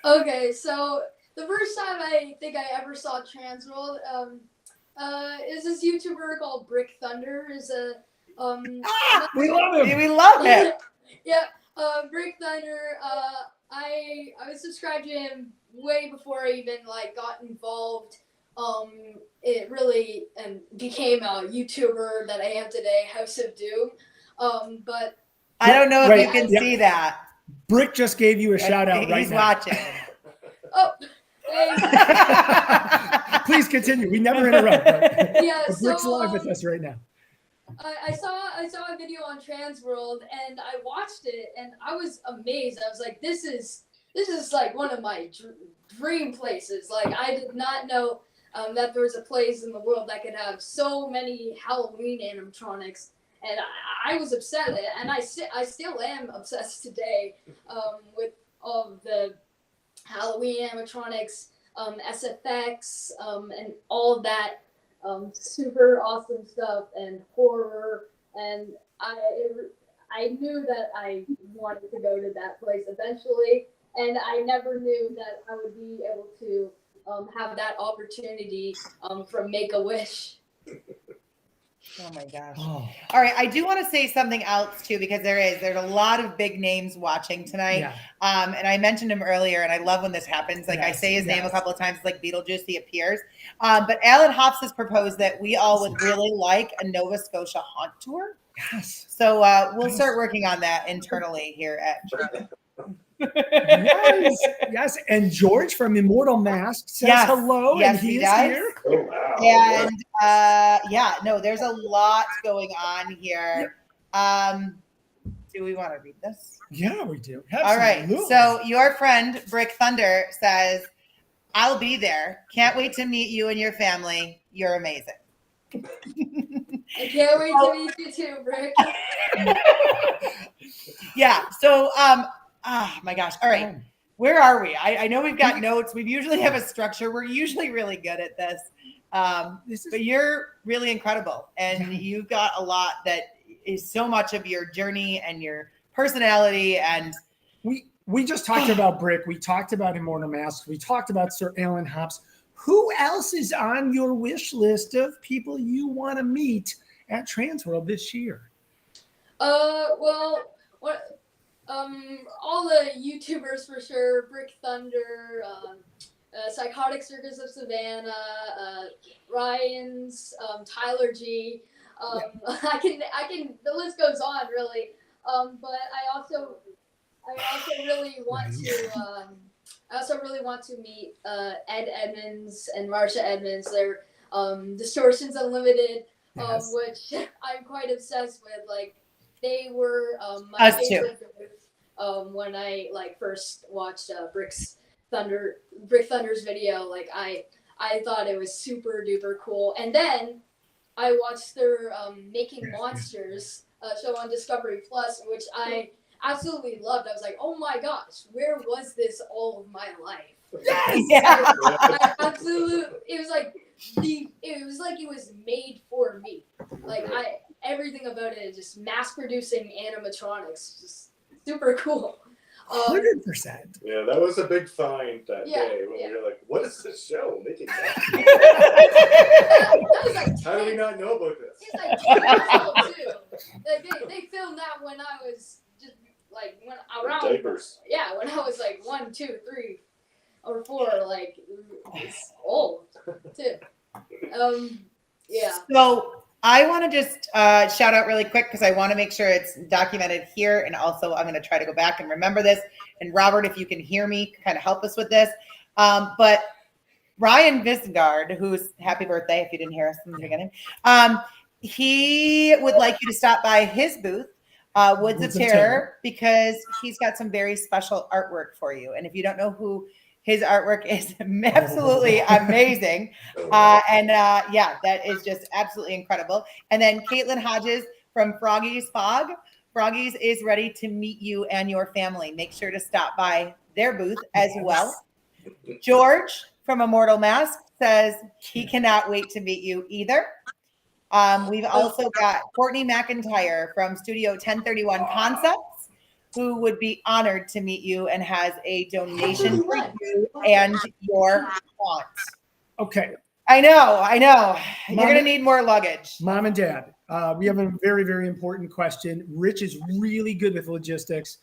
Okay, so the first time I think I ever saw TransWorld is this YouTuber called Brick Thunder. We love him. We love him. Yeah, Brick Thunder. I was subscribed to him way before I even got involved. It really became a YouTuber that I am today, House of Doom. But I don't know if you can see that. Brick just gave you a shout out right now. He's watching. Oh. Please continue. We never interrupt. Yeah, Brick's live with us right now. I saw a video on TransWorld and I watched it and I was amazed. I was like, this is this is like one of my dream places. Like I did not know that there was a place in the world that could have so many Halloween animatronics, and I was obsessed, and I still am obsessed today with all of the Halloween animatronics, SFX, and all of that super awesome stuff and horror. And I knew that I wanted to go to that place eventually, and I never knew that I would be able to have that opportunity from Make-A-Wish. Oh my gosh. Oh, All right, I do want to say something else too, because there's a lot of big names watching tonight. yeah. And I mentioned him earlier, and I love when this happens. Like I Yes, say his name a yes. couple of times, like Beetlejuice, he appears. But Alan Hops has proposed that we all would really like a Nova Scotia haunt tour. Yes. So we'll start working on that internally here at Toronto. Yes. Yes. And George from Immortal Mask says Yes. hello, Yes, and he he is does. here. Oh wow! And yeah, no, there's a lot going on here. Do we want to read this? Yeah, we do. All right. Absolutely. So your friend Brick Thunder says, "I'll be there. Can't wait to meet you and your family. You're amazing." I can't wait to meet you too, Brick. Yeah. So my gosh. All right. Where are we? I know we've got notes. We usually have a structure. We're usually really good at this. But you're really incredible, and you've got a lot that is so much of your journey and your personality. And we just talked about Brick. We talked about Immortal Mask. We talked about Sir Alan Hops. Who else is on your wish list of people you want to meet at TransWorld this year? Well, what? All the YouTubers for sure. Brick Thunder, Psychotic Circus of Savannah, Ryan's, Tyler G. I can. The list goes on really. But I also really want to. I also really want to meet Ed Edmunds and Marsha Edmunds. They're Distortions Unlimited, Yes. which I'm quite obsessed with. Like they were my Us too. favorite group, when I first watched Brick Thunder's video. Like I thought it was super duper cool. And then I watched their Making Monsters show on Discovery Plus, which I absolutely loved. I was like, oh my gosh, where was this all of my life? Yes. yeah. I absolutely. It was like it was made for me. Like everything about it is just mass producing animatronics, just super cool. 100%. Yeah, that was a big find that Yeah, day when yeah. we were like, "What is this show? Making that? That was like How do we not know about this?" It's like 10 years old too. Like they filmed that when I was just like when around Diapers. yeah, when I was like 1, 2, 3, or 4. Like it's old too. Yeah. So I want to just shout out really quick, because I want to make sure it's documented here. And also I'm going to try to go back and remember this. And Robert, if you can hear me, kind of help us with this. But Ryan Visgard, who's happy birthday, if you didn't hear us in the beginning, he would like you to stop by his booth, Woods of Terror, because he's got some very special artwork for you. And if you don't know who his artwork is, absolutely amazing. Yeah, that is just absolutely incredible. And then Caitlin Hodges from Froggy's Fog. Froggy's is ready to meet you and your family. Make sure to stop by their booth as well. George from Immortal Mask says he cannot wait to meet you either. We've also got Courtney McIntyre from Studio 1031 Concepts, who would be honored to meet you and has a donation for you and your haunt. Okay. I know. You're Mom- going to need more luggage. Mom and Dad, we have a very, very important question. Rich is really good with logistics.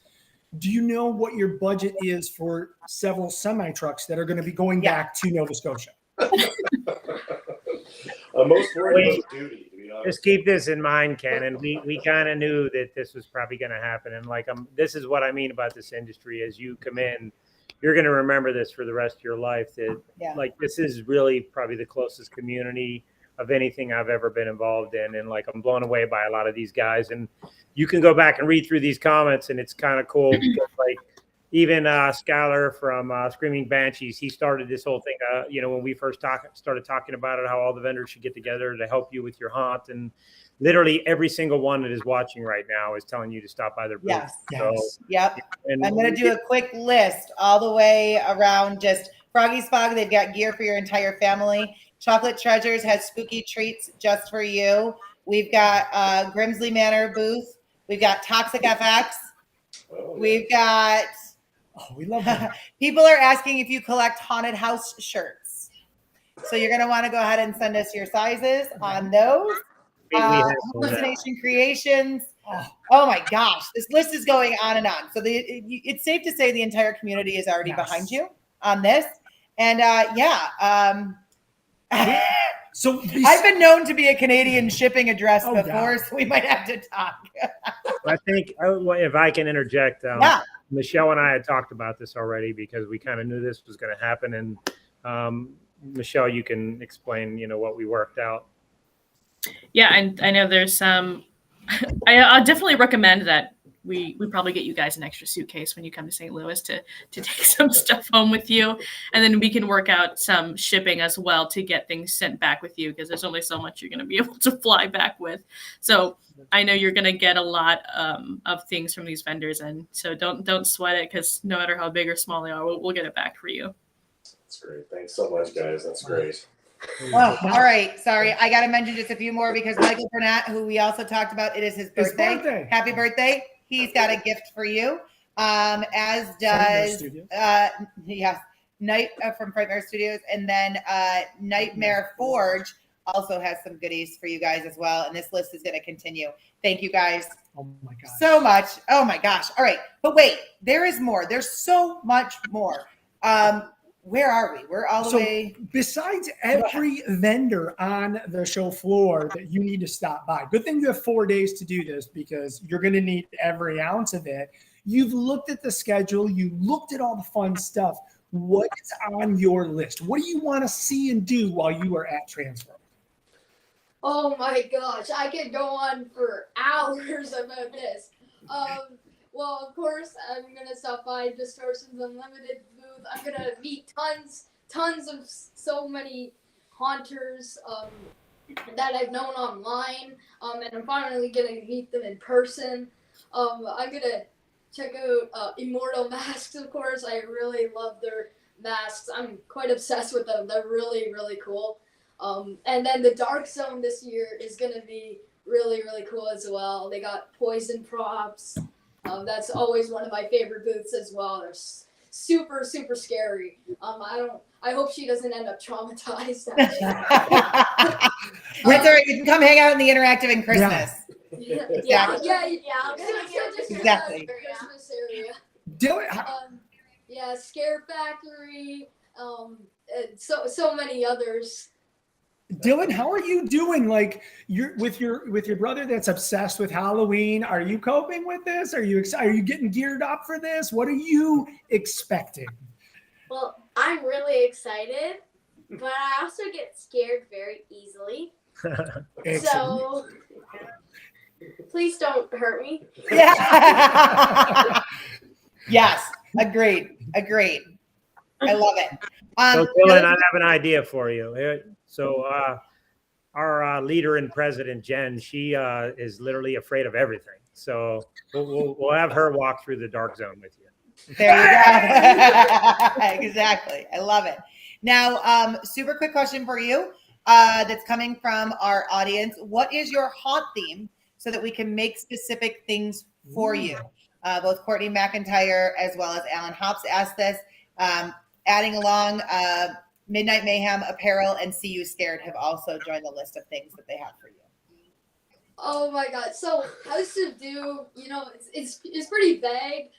Do you know what your budget is for several semi-trucks that are going to be going back to Nova Scotia? I'm most worried about duty, to be honest. Just keep this in mind, Ken. And we kind of knew that this was probably going to happen. And this is what I mean about this industry. As you come in, you're going to remember this for the rest of your life. That this is really probably the closest community of anything I've ever been involved in. And I'm blown away by a lot of these guys. And you can go back and read through these comments, and it's kind of cool because even Skylar from Screaming Banshees, he started this whole thing. When we first started talking about it, how all the vendors should get together to help you with your haunt, and literally every single one that is watching right now is telling you to stop by their booth. Yes. So, Yep. and I'm going to do a quick list all the way around. Just Froggy Spog, they've got gear for your entire family. Chocolate Treasures has spooky treats just for you. We've got Grimsley Manor booth. We've got Toxic FX. Oh, yeah. We've got. Oh, we love that. People are asking if you collect haunted house shirts. So you're going to want to go ahead and send us your sizes on those. we have Hallucination Creations. Oh my gosh, this list is going on and on. So it's safe to say the entire community is already behind you on this. And So I've been known to be a Canadian shipping address before, God. so we might have to talk. I think if I can interject, Michelle and I had talked about this already because we kind of knew this was going to happen. And Michelle, you can explain, what we worked out. Yeah, and I know there's some. I'll definitely recommend that we probably get you guys an extra suitcase when you come to St. Louis to take some stuff home with you, and then we can work out some shipping as well to get things sent back with you because there's only so much you're going to be able to fly back with. So I know you're going to get a lot of things from these vendors, and so don't sweat it because no matter how big or small they are, we'll get it back for you. That's great. Thanks so much, guys. That's great. Oh, all right. Sorry. I got to mention just a few more because Michael Burnett, who we also talked about, it is his birthday. Happy birthday. He's got a gift for you. As does, Night from Frightmare Studios. And then Nightmare Forge also has some goodies for you guys as well. And this list is going to continue. Thank you guys so much. Oh my gosh. All right. But wait, there is more. There's so much more. Where are we? We're all the way. Besides every vendor on the show floor that you need to stop by. Good thing you have 4 days to do this because you're going to need every ounce of it. You've looked at the schedule. You looked at all the fun stuff. What is on your list? What do you want to see and do while you are at TransWorld? Oh my gosh, I could go on for hours about this. Well, of course, I'm going to stop by Distortions Unlimited booth. I'm going to meet tons of so many haunters that I've known online, and I'm finally going to meet them in person. I'm going to check out Immortal Masks, of course. I really love their masks. I'm quite obsessed with them. They're really, really cool. And then the Dark Zone this year is going to be really, really cool as well. They got poison props. That's always one of my favorite booths as well. They're super, super scary. I hope she doesn't end up traumatized. That's all right. You can come hang out in the interactive in Christmas. Yeah. Exactly. Christmas area. Do it. Yeah, Scare Factory. And so many others. Dylan, how are you doing? Like you're with your brother that's obsessed with Halloween. Are you coping with this? Are you getting geared up for this? What are you expecting? Well, I'm really excited, but I also get scared very easily. So please don't hurt me. Yeah. Yes. Agreed. I love it. So Dylan, I have an idea for you. So our leader and president, Jen, she is literally afraid of everything. So we'll have her walk through the dark zone with you. There you go. Exactly. I love it. Now, super quick question for you that's coming from our audience. What is your haunt theme so that we can make specific things for you? Both Courtney McIntyre as well as Alan Hops asked this. Adding along, Midnight Mayhem apparel and See You Scared have also joined the list of things that they have for you. Oh my God! So House of Do, it's pretty vague.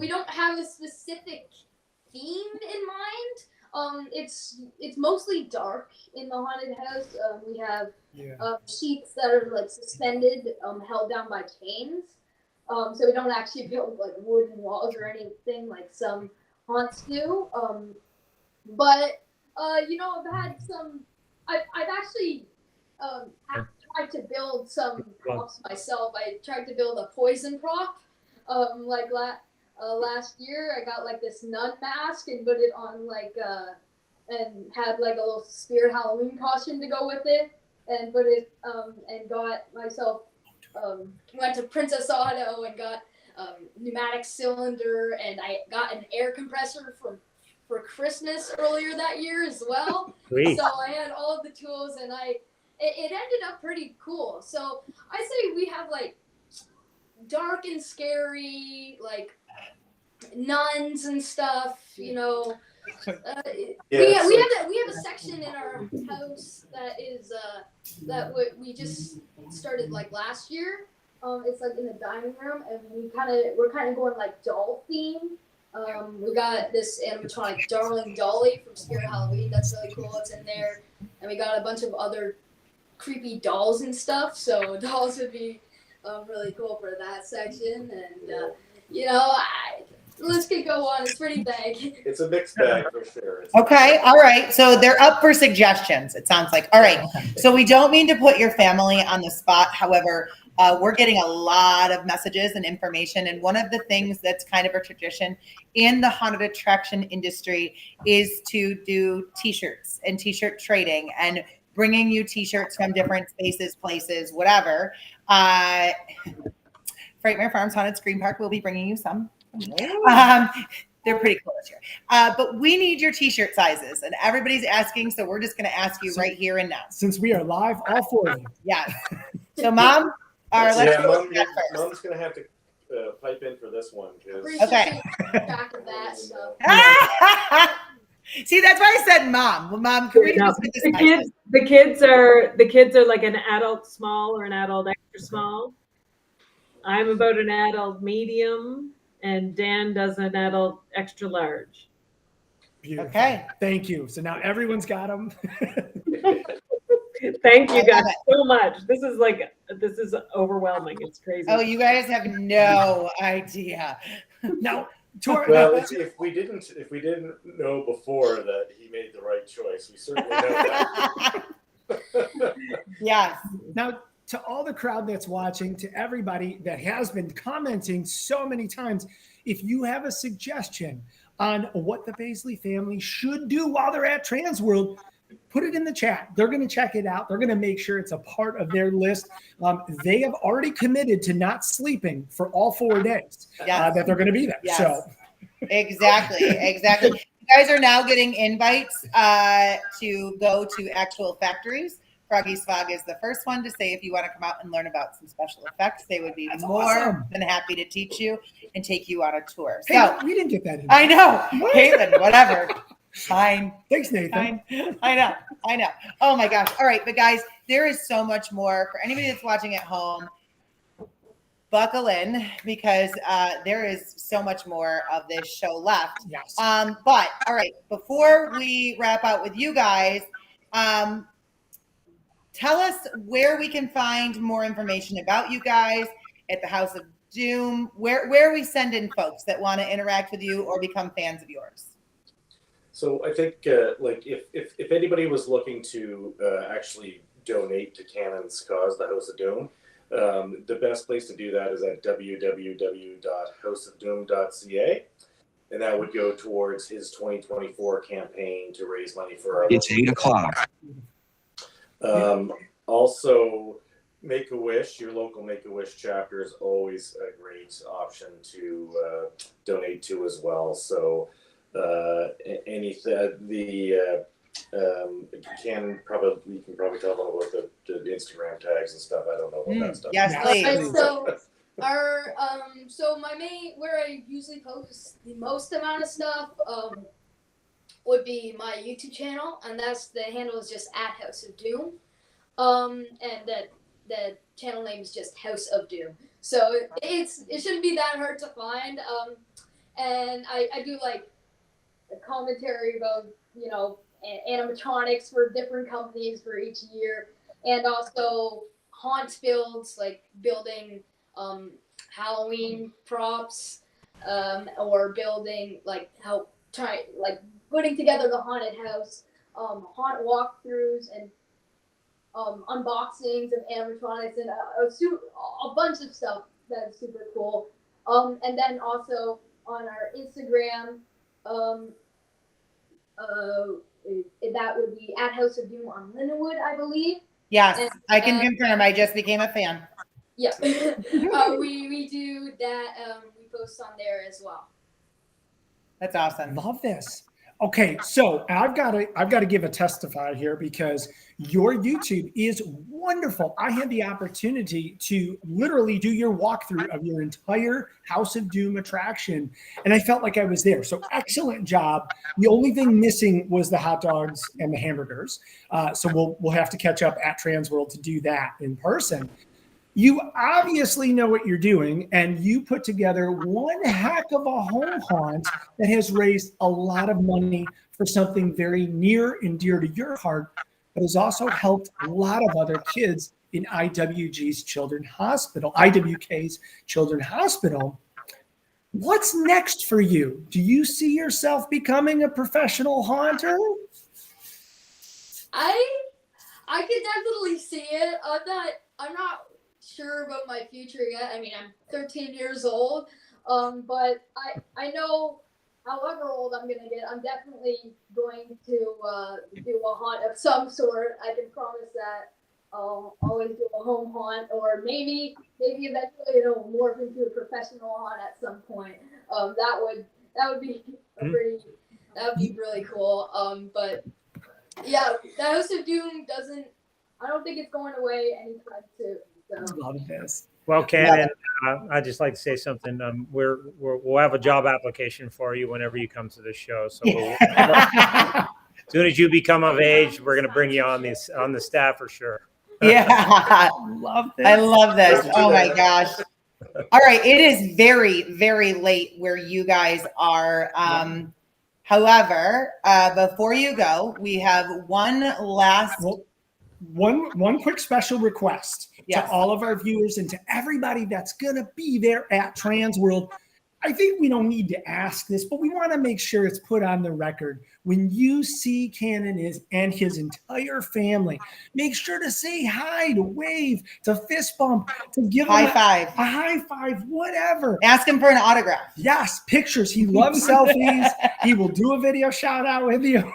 We don't have a specific theme in mind. It's mostly dark in the haunted house. We have sheets that are like suspended, held down by chains. So we don't actually build like wooden walls or anything like some haunts do. But I've had some. I've actually tried to build some props myself. I tried to build a poison prop, like that. last year. I got like this nun mask and put it on like and had like a little spirit Halloween costume to go with it, and put it and got myself went to Princess Auto and got pneumatic cylinder, and I got an air compressor for Christmas earlier that year as well. Sweet. So I had all of the tools, and it ended up pretty cool. So I say we have like dark and scary, like nuns and stuff, you know. We have a section in our house that is we just started like last year. It's like in the dining room, and we're kind of going like doll theme. We got this animatronic Darling Dolly from Spirit Halloween. That's really cool. It's in there, and we got a bunch of other creepy dolls and stuff. So dolls would be really cool for that section, and you know, let's get go on. It's pretty big. It's a mixed bag for sure. Okay, all right. So they're up for suggestions, it sounds like. All right. So we don't mean to put your family on the spot. However, we're getting a lot of messages and information. And one of the things that's kind of a tradition in the haunted attraction industry is to do T-shirts and T-shirt trading and bringing you T-shirts from different spaces, places, whatever. Frightmare Farms Haunted Scream Park will be bringing you some. They're pretty cool this year. But we need your T-shirt sizes, and everybody's asking, so we're just going to ask you right here and now. Since we are live, all four of you. Yes. So, Mom, let's Mom's first. going to have to pipe in for this one. Okay. Back of that, so. See, that's why I said Mom. Well, Mom, can we just get this? The kids are like an adult small or an adult extra small. I'm about an adult medium, and Dan does an adult extra large. Beautiful. Okay. Thank you. So now everyone's got them. Thank you guys so much. This is overwhelming. It's crazy. Oh, you guys have no idea. Now, if we didn't know before that he made the right choice, we certainly know that. Yes. Now, to all the crowd that's watching, to everybody that has been commenting so many times, if you have a suggestion on what the Basley family should do while they're at TransWorld, put it in the chat. They're going to check it out. They're going to make sure it's a part of their list. They have already committed to not sleeping for all 4 days that they're going to be there. Yes. So Exactly. You guys are now getting invites to go to actual factories. Froggy's Fog is the first one to say if you want to come out and learn about some special effects, they would be more than happy to teach you and take you on a tour. Hey, so we didn't get that in. I know. Caitlin, whatever. Fine. Thanks, Nathan. Fine. I know. Oh my gosh. All right. But guys, there is so much more for anybody that's watching at home. Buckle in, because there is so much more of this show left. Yes. But all right, before we wrap out with you guys, tell us where we can find more information about you guys at the House of Doom, where we send in folks that want to interact with you or become fans of yours. So I think like if anybody was looking to actually donate to Canon's cause, the House of Doom, the best place to do that is at www.houseofdoom.ca, and that would go towards his 2024 campaign to raise money for our. It's 8 o'clock. Also, Make-A-Wish, your local Make-A-Wish chapter is always a great option to donate to as well. So you can probably tell them about the Instagram tags and stuff. I don't know what that stuff is. Yes, please. So our so my main, where I usually post the most amount of stuff would be my YouTube channel, and that's the handle is just at House of Doom. And the channel name is just House of Doom. So it shouldn't be that hard to find. And I do like a commentary about, you know, animatronics for different companies for each year, and also haunt builds, like building Halloween props, or building putting together the haunted house, haunt walkthroughs, and unboxings of animatronics, and a bunch of stuff that's super cool. And then also on our Instagram. That would be at House of Doom on Lindenwood, I believe. Yes, I can confirm. I just became a fan. Yeah, we do that. We post on there as well. That's awesome. Love this. Okay, so I've got to give a testify here because your YouTube is wonderful. I had the opportunity to literally do your walkthrough of your entire House of Doom attraction, and I felt like I was there. So excellent job. The only thing missing was the hot dogs and the hamburgers. So we'll have to catch up at TransWorld to do that in person. You obviously know what you're doing, and you put together one heck of a home haunt that has raised a lot of money for something very near and dear to your heart, but has also helped a lot of other kids in IWK's Children's Hospital. What's next for you? Do you see yourself becoming a professional haunter? I could definitely see it. I'm not sure about my future yet. I mean, I'm 13 years old, but I know however old I'm gonna get, I'm definitely going to do a haunt of some sort. I can promise that. I'll always do a home haunt, or maybe eventually it'll morph into a professional haunt at some point. That would be really cool. But yeah, the House of Doom I don't think it's going away anytime soon. So. Love this. Well, Canon, I'd just like to say something. We'll have a job application for you whenever you come to the show. So as soon as you become of age, we're going to bring you on the staff for sure. Yeah, love this. I love this. Oh my gosh. All right, it is very, very late where you guys are. However, before you go, we have one last. One quick special request to all of our viewers and to everybody that's going to be there at TransWorld. I think we don't need to ask this, but we want to make sure it's put on the record. When you see Canon and his entire family, make sure to say hi, to wave, to fist bump, to give him a high five, whatever. Ask him for an autograph. Yes, pictures. He loves selfies. He will do a video shout out with you.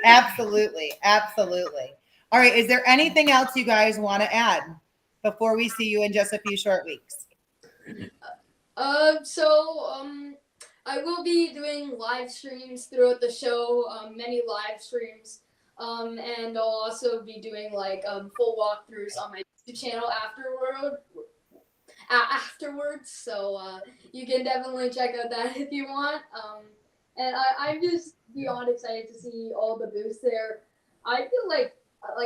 Absolutely. Absolutely. All right. Is there anything else you guys want to add before we see you in just a few short weeks? I will be doing live streams throughout the show, many live streams, and I'll also be doing full walkthroughs on my YouTube channel afterwards. So you can definitely check out that if you want. And I'm just beyond excited to see all the booths there. I feel like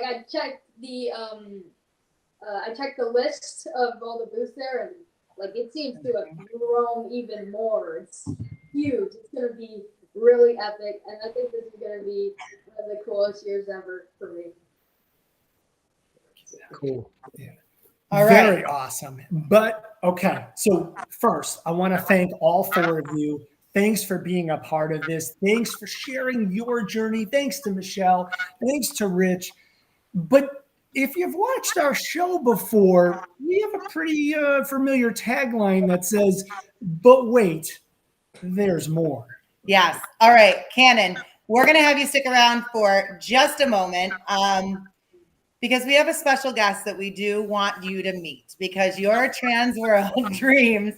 I checked the list of all the booths there, and it seems to have grown even more. It's huge. It's going to be really epic, and I think this is going to be one of the coolest years ever for me. Cool. Yeah. All right. Very awesome. But okay, so first, I want to thank all four of you. Thanks for being a part of this. Thanks for sharing your journey. Thanks to Michelle. Thanks to Rich. But if you've watched our show before, we have a pretty familiar tagline that says, "But wait, there's more." Yes. All right, Canon, we're going to have you stick around for just a moment because we have a special guest that we do want you to meet because your TransWorld dreams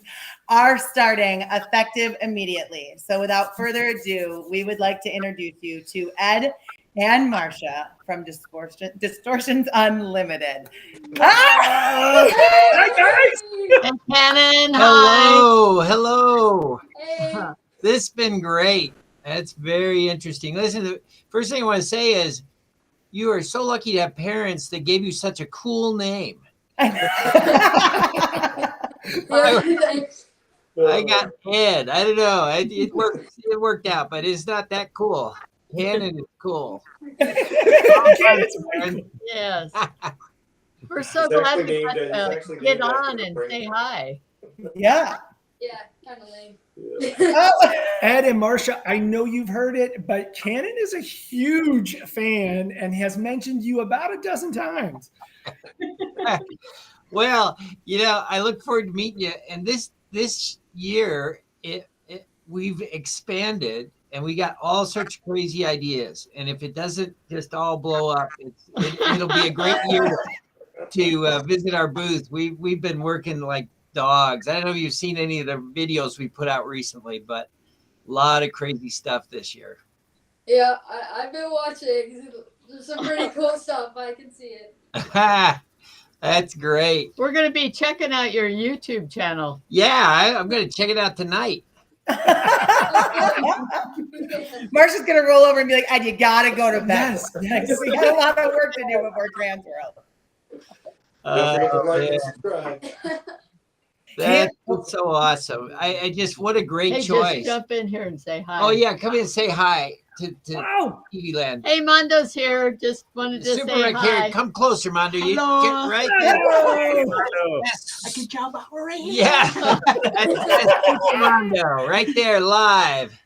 are starting effective immediately. So without further ado, we would like to introduce you to Ed and Marsha from Distortions Unlimited. Hi, guys. And Canon, Hello. Hey. This has been great. That's very interesting. Listen, the first thing I want to say is you are so lucky to have parents that gave you such a cool name. I got Ed. I don't know. It worked out, but it's not that cool. Canon is cool. yes. We're so glad to get on and say hi. Yeah. Yeah, kind of lame. Ed and Marsha, I know you've heard it, but Canon is a huge fan and has mentioned you about a dozen times. Well, I look forward to meeting you. And this year, we've expanded and we got all sorts of crazy ideas. And if it doesn't just all blow up, it'll be a great year to visit our booth. We've been working like dogs. I don't know if you've seen any of the videos we put out recently, but a lot of crazy stuff this year. Yeah, I've been watching. There's some pretty cool stuff. I can see it. That's great. We're going to be checking out your YouTube channel. Yeah, I'm going to check it out tonight. Marsha's going to roll over and be like, and you got to go to bed. Yes. We got a lot of work to do before TransWorld. Don't forget to like and subscribe. That's so awesome. I just, what a great choice. Just jump in here and say hi. Oh, yeah. Come in and say hi to TV Land. Hey, Mondo's here. Just wanted to Super say Rick hi. here. Come closer, Mondo. You Hello. get right there. Yes. I can jump out right here. Yeah. That's Mondo right there live.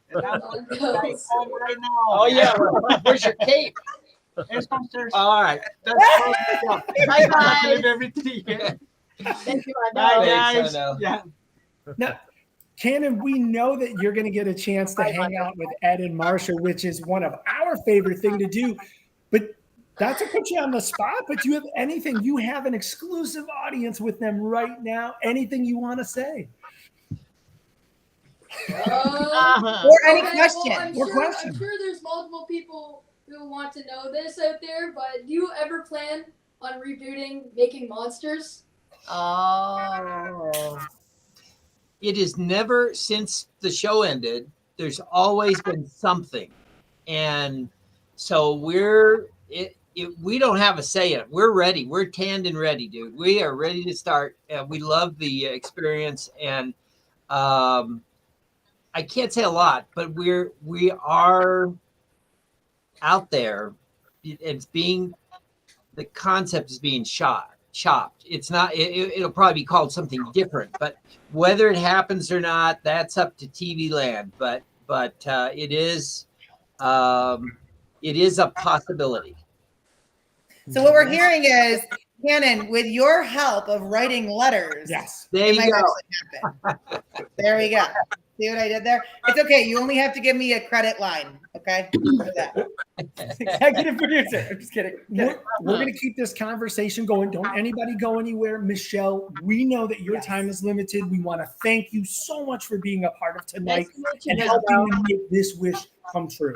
Oh, yeah. Where's your cape? All right. Bye, guys. Thank you, Mondo. Bye, guys. Yeah. Now, Canon, we know that you're going to get a chance to hang out with Ed and Marsha, which is one of our favorite thing to do. But not to put you on the spot, but do you have anything? You have an exclusive audience with them right now. Anything you want to say? Or any question. I'm sure there's multiple people who want to know this out there, but do you ever plan on rebooting Making Monsters? Oh. It is never, since the show ended, there's always been something. And so we don't have a say in it. We're ready. We're tanned and ready, dude. We are ready to start. We love the experience. And I can't say a lot, but we are out there. The concept is being chopped. It's not, it'll probably be called something different, but whether it happens or not, that's up to TV Land. But it is a possibility. So what we're hearing is, Canon, with your help of writing letters, yes, there you go. There we go. See what I did there? It's okay. You only have to give me a credit line, okay? For that. Executive producer. I'm just kidding. We're going to keep this conversation going. Don't anybody go anywhere. Michelle, we know that your time is limited. We want to thank you so much for being a part of tonight and helping to make this wish come true.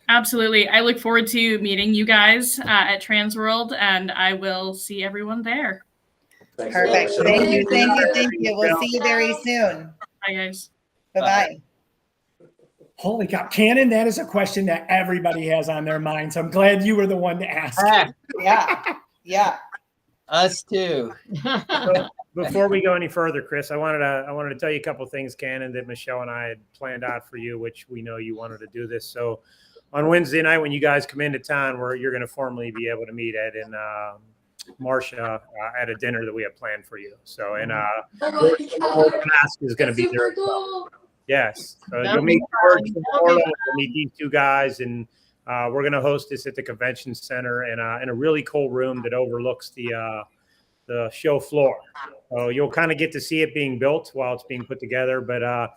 Absolutely. I look forward to meeting you guys at TransWorld, and I will see everyone there. Perfect. Thank you. We'll see you very soon. Bye, guys. Bye-bye. Holy cow. Canon, that is a question that everybody has on their mind. So I'm glad you were the one to ask. Yeah. Us too. So before we go any further, Chris, I wanted to tell you a couple of things, Canon, that Michelle and I had planned out for you, which we know you wanted to do this. So on Wednesday night, when you guys come into town, you're going to formally be able to meet Ed and Marsha at a dinner that we have planned for you. So, and mask is going to be there. Cool. Yes. So you'll meet George from Portal, you'll meet these two guys, and we're going to host this at the convention center in a really cool room that overlooks the show floor. So you'll kind of get to see it being built while it's being put together. But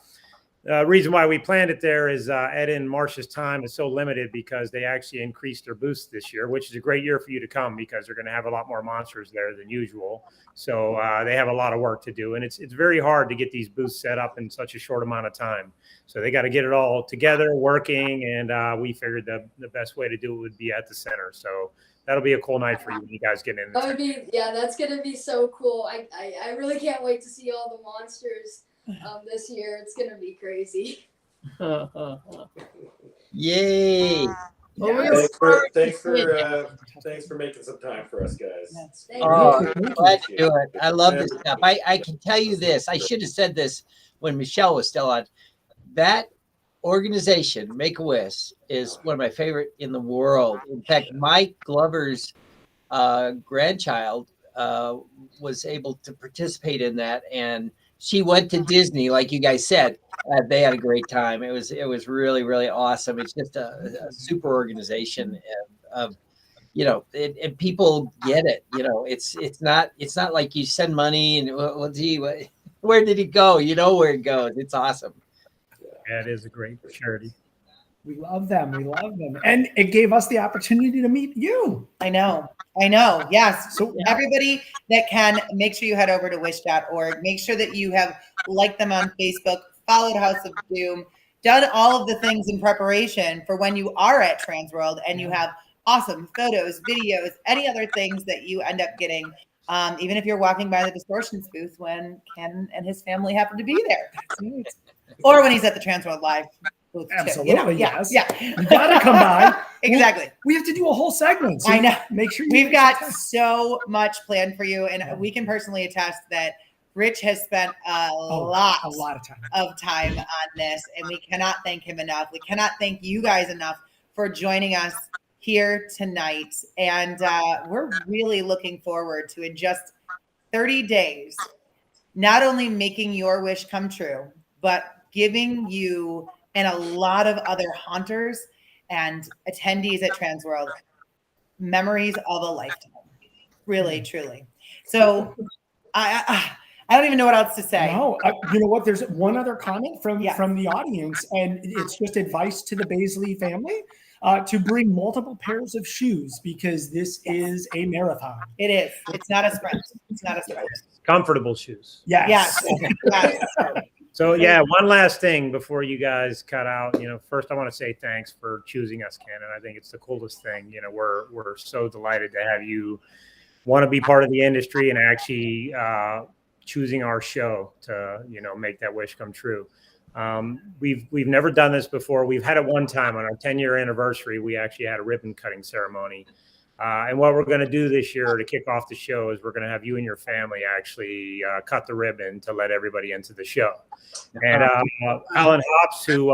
the reason why we planned it there is Ed and Marsha's time is so limited because they actually increased their booths this year, which is a great year for you to come because they're going to have a lot more monsters there than usual. So they have a lot of work to do. And it's very hard to get these booths set up in such a short amount of time. So they got to get it all together, working. And we figured the best way to do it would be at the center. So that'll be a cool night for you when you guys get in. That would be, that's going to be so cool. I really can't wait to see all the monsters this year. It's going to be crazy. Yay. Thanks for making some time for us, guys. Glad to do it. I love this stuff. I can tell you this. I should have said this when Michelle was still on. That organization, Make-A-Wish, is one of my favorite in the world. In fact, Mike Glover's grandchild was able to participate in that, and she went to Disney, like you guys said. They had a great time. It was really, really awesome. It's just a super organization, and and people get it. It's not like you send money and where did it go? You know where it goes. It's awesome. Yeah, it is a great charity. We love them. We love them. And it gave us the opportunity to meet you. I know. Yes. So everybody that can, make sure you head over to wish.org. Make sure that you have liked them on Facebook, followed House of Doom, done all of the things in preparation for when you are at TransWorld and you have awesome photos, videos, any other things that you end up getting. Even if you're walking by the Distortions booth when Ken and his family happen to be there. Or when he's at the TransWorld Live booth. Absolutely, too, yes. Yeah. You gotta come by. Exactly. We have to do a whole segment. So I know. Make sure We've got so much planned for you. And we can personally attest that Rich has spent a lot of time on this. And we cannot thank him enough. We cannot thank you guys enough for joining us here tonight. And we're really looking forward to, in just 30 days, not only making your wish come true, but giving you and a lot of other haunters and attendees at TransWorld memories of a lifetime. Really, truly. So I don't even know what else to say. No, you know what? There's one other comment from the audience, and it's just advice to the Basley family to bring multiple pairs of shoes because this is a marathon. It is. It's not a sprint. It's not a sprint. Comfortable shoes. Yes. So yeah, one last thing before you guys cut out. First I want to say thanks for choosing us, Canon. I think it's the coolest thing. We're so delighted to have you want to be part of the industry and actually choosing our show to make that wish come true. We've never done this before. We've had it one time on our 10-year anniversary. We actually had a ribbon cutting ceremony. And what we're going to do this year to kick off the show is we're going to have you and your family actually cut the ribbon to let everybody into the show. And Alan Hops, who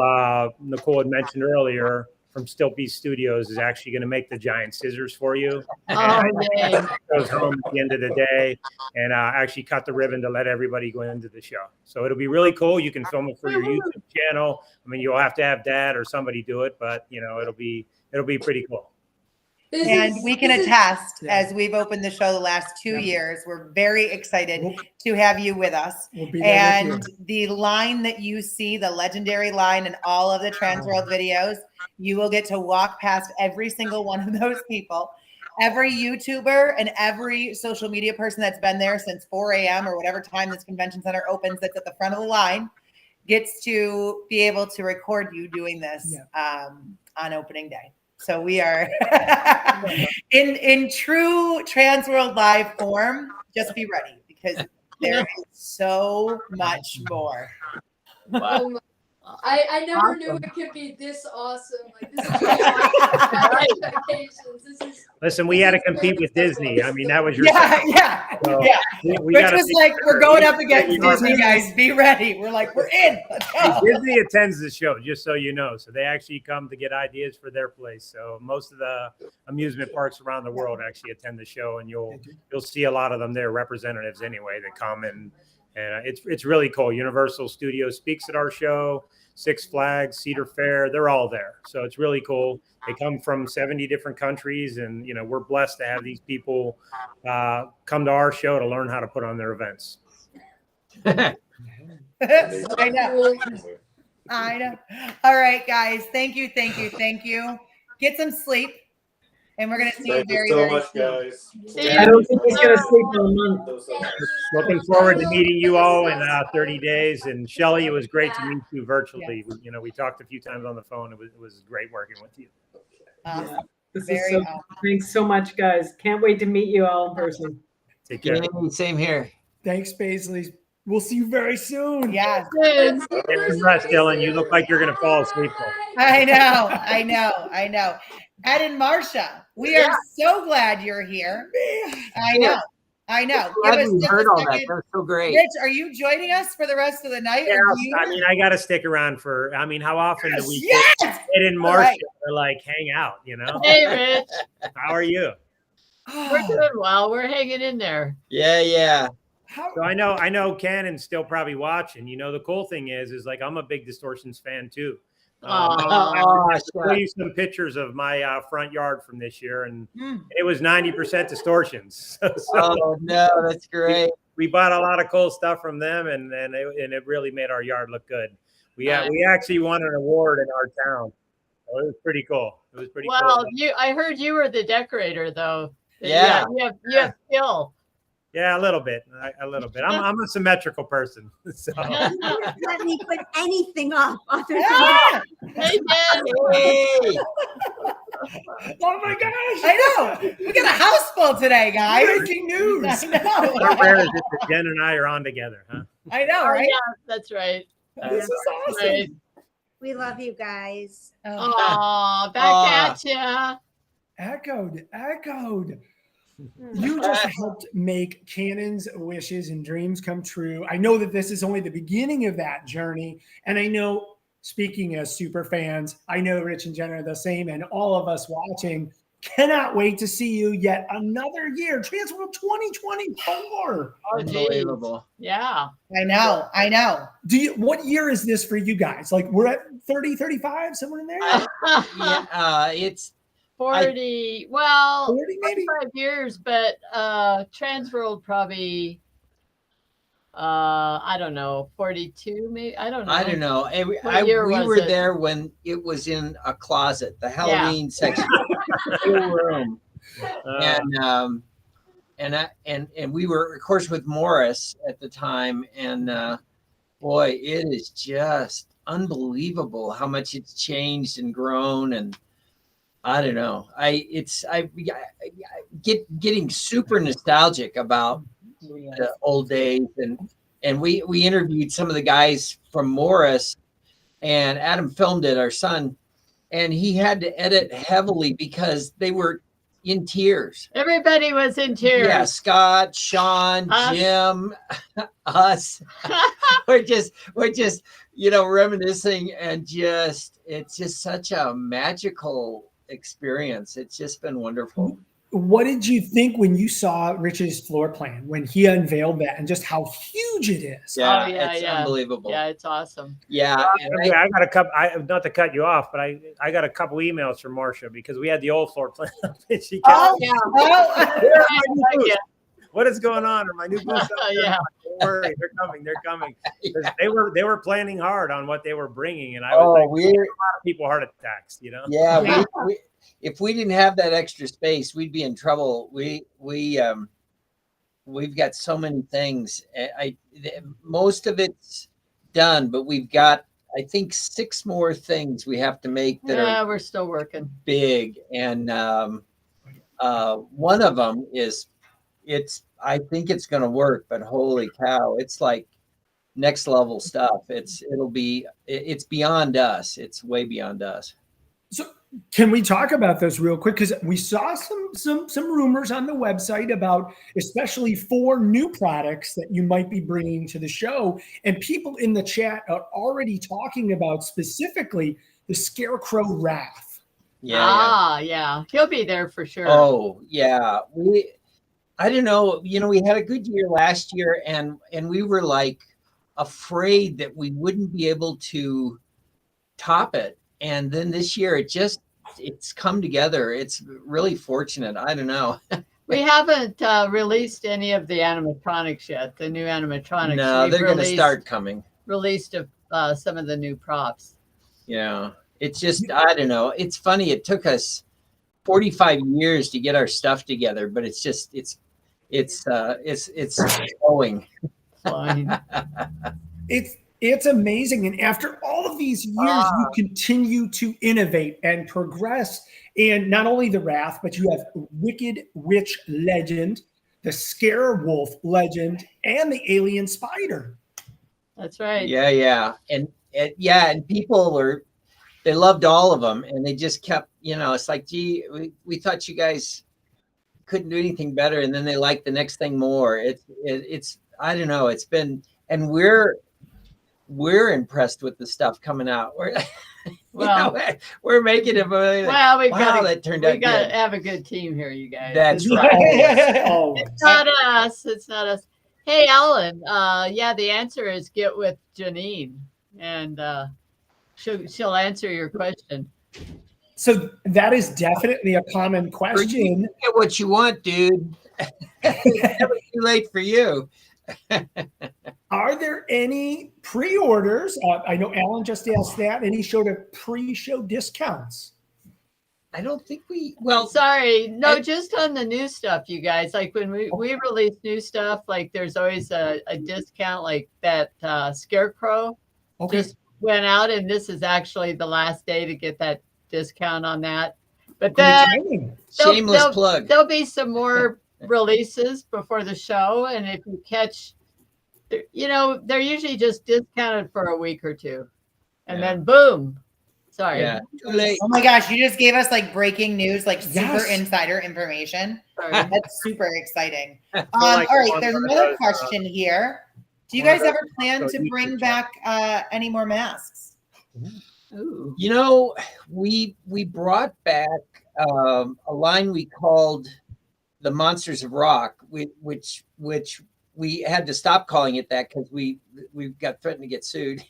Nicole had mentioned earlier from Still Beast Studios, is actually going to make the giant scissors for you. And goes home at the end of the day and actually cut the ribbon to let everybody go into the show. So it'll be really cool. You can film it for your YouTube channel. I mean, you'll have to have Dad or somebody do it, but it'll be pretty cool. And we can attest, as we've opened the show the last 2 years, we're very excited to have you with us. And the line that you see, the legendary line in all of the TransWorld videos, you will get to walk past every single one of those people. Every YouTuber and every social media person that's been there since 4 a.m. or whatever time this convention center opens that's at the front of the line gets to be able to record you doing this on opening day. So we are in true TransWorld Live form. Just be ready because there is so much more. Wow. I never knew it could be this awesome. Like this is expectations. Listen, we had to compete with Disney. I mean, that was your We Rich was like, we're going up against Disney, guys. Be ready. We're like, we're in. Let's go. Disney attends the show, just so you know. So they actually come to get ideas for their place. So most of the amusement parks around the world actually attend the show, and you'll see a lot of them there, representatives anyway, that come and it's really cool. Universal Studios speaks at our show. Six Flags, Cedar Fair, they're all there. So it's really cool. They come from 70 different countries, and we're blessed to have these people come to our show to learn how to put on their events. I know. All right, guys. Thank you. Get some sleep. And we're going to see you very, very much, soon. guys. I don't think he's going to sleep for a month. Looking forward to meeting you all in 30 days. And Shelly, it was great to meet you virtually. Yes. We talked a few times on the phone. It was great working with you. Awesome. This Very is so, awesome. thanks so much, guys. Can't wait to meet you all in person. Take care. Same here. Thanks, Basley. We'll see you very soon. Yes. Get some rest, Dylan. You look like you're going to fall asleep. I know. Ed and Marsha, we are so glad you're here. I know. Glad we heard all that. That's so great. Rich, are you joining us for the rest of the night? Yeah, I mean, I got to stick around for. I mean, how often do we Ed and Marsha Right. are like hang out? Hey, Rich. How are you? We're doing well. We're hanging in there. Yeah. So I know Canon's still probably watching. The cool thing is like I'm a big Distortions fan too. I'll show you some pictures of my front yard from this year, and it was 90% Distortions. Oh no, that's great. We bought a lot of cool stuff from them, and it really made our yard look good. We actually won an award in our town. So it was pretty cool. It was pretty cool. Well, I heard you were the decorator, though. Yeah. You have skill. Yeah, a little bit. I'm a symmetrical person. So Let me put anything up other than Hey, Dan. Hey, Oh my gosh! I know. We got a house full today, guys. Breaking news. I know. how rare is it that Jen and I are on together, huh? I know, Oh, right? yeah, that's right. This is awesome. Right. we love you guys. Oh, back at ya. Echoed. You just helped make Canon's wishes and dreams come true. I know that this is only the beginning of that journey. And I know, speaking as super fans, I know Rich and Jen are the same, and all of us watching cannot wait to see you yet another year. TransWorld 2024. Oh, geez. unbelievable. Yeah. I know. What year is this for you guys? Like we're at 30, 35, somewhere in there? Yeah, it's 40, well, 40 maybe? 25 years, but TransWorld probably, I don't know, 42 maybe? I don't know. We year were was it? there when it was in a closet, the Halloween section, the room, and we were, of course, with Morris at the time, and boy, it is just unbelievable how much it's changed and grown, and I don't know. Getting super nostalgic about the old days, and we interviewed some of the guys from Morris, and Adam filmed it, our son, and he had to edit heavily because they were in tears. Everybody was in tears. Yeah, Scott, Sean, Jim, us. we're just reminiscing, and it's just such a magical experience. It's just been wonderful. What did you think when you saw Rich's floor plan, when he unveiled that, and just how huge it is? Yeah, yeah, it's yeah. unbelievable. Yeah, it's awesome. Yeah. I got a couple. Not to cut you off, but I got a couple emails from Marsha because we had the old floor plan. And she kept, Yeah. "Where are my new booths? What is going on? Are my new booths? Yeah. Don't worry, they're coming. Yeah. They were planning hard on what they were bringing, and I was like, a lot of people heart attacks, you know. Yeah, we if we didn't have that extra space, we'd be in trouble. We've got so many things. Most of it's done, but we've got, I think, 6 more things we have to make that are we're still working big, and one of them is I think it's going to work, but holy cow, it's like next level stuff. It's beyond us. It's way beyond us. So can we talk about those real quick? Because we saw some rumors on the website about especially 4 new products that you might be bringing to the show, and people in the chat are already talking about specifically the Scarecrow Wrath. Yeah, he'll be there for sure. Oh yeah, I don't know. We had a good year last year, and we were like afraid that we wouldn't be able to top it. And then this year, it's come together. It's really fortunate. I don't know. We haven't released any of the animatronics yet. The new animatronics. No, they're going to start coming. Released some of the new props. Yeah, it's just, I don't know. It's funny. It took us 45 years to get our stuff together, but it's just it's flowing. It's amazing. And after all of these years, you continue to innovate and progress. And not only the Wrath, but you have Wicked Witch Legend, the Scarewolf Legend, and the Alien Spider. That's right. Yeah. And people they loved all of them, and they just kept, it's like, gee, we thought you guys couldn't do anything better. And then they liked the next thing more. It's I don't know. It's been, and we're impressed with the stuff coming out. We're making it. Well, that turned out good. We got to have a good team here, you guys. That's right. It's not us. It's not us. Hey, Alan. The answer is get with Janine, and she'll answer your question. So that is definitely a common question. You get what you want, dude. It's never too late for you. Are there any pre-orders? I know Alan just asked that, and he showed a pre-show discounts. I don't think we, well, sorry, no, just on the new stuff, you guys. Like when we release new stuff, like there's always a discount, like that Scarecrow just went out, and this is actually the last day to get that discount on that. But then shameless plug. There'll be some more releases before the show, and if you catch, you know, they're usually just discounted for a week or two, and then boom. Sorry. Yeah. Oh my gosh, you just gave us like breaking news, like super insider information. That's super exciting. All right, there's another question here. Do you guys ever plan to bring back any more masks? Ooh. You know, we brought back a line we called the Monsters of Rock, which we had to stop calling it that because we got threatened to get sued.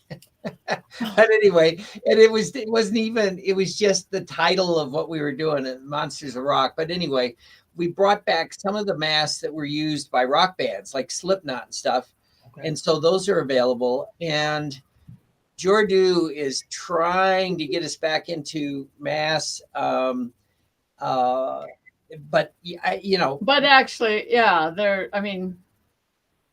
But anyway, and it was just the title of what we were doing at Monsters of Rock. But anyway, we brought back some of the masks that were used by rock bands like Slipknot and stuff. Okay. And so those are available. And Jordu is trying to get us back into masks. But you know, but actually, yeah,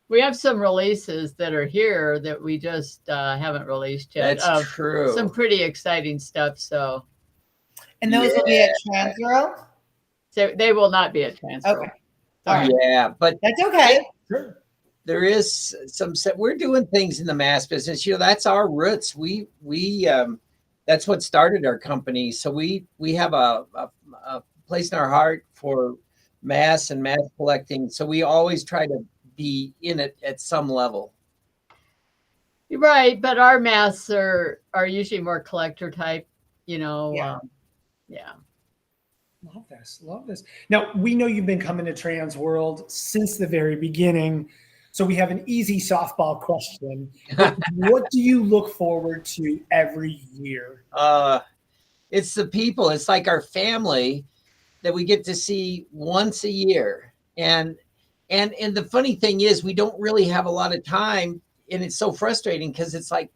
we have some releases that are here that we just haven't released yet. That's true. Some pretty exciting stuff. So, and those will be at TransWorld. So they will not be at TransWorld. Okay. All right. Yeah, but that's okay. There is some. We're doing things in the mask business. You know, that's our roots. We that's what started our company. So we have a place in our heart for masks and mask collecting. So we always try to be in it at some level. You're right, but our masks are usually more collector type, you know. Yeah. Love this. Now, we know you've been coming to TransWorld since the very beginning, so we have an easy softball question. What do you look forward to every year? It's the people. It's like our family that we get to see once a year. And the funny thing is we don't really have a lot of time, and it's so frustrating because it's like,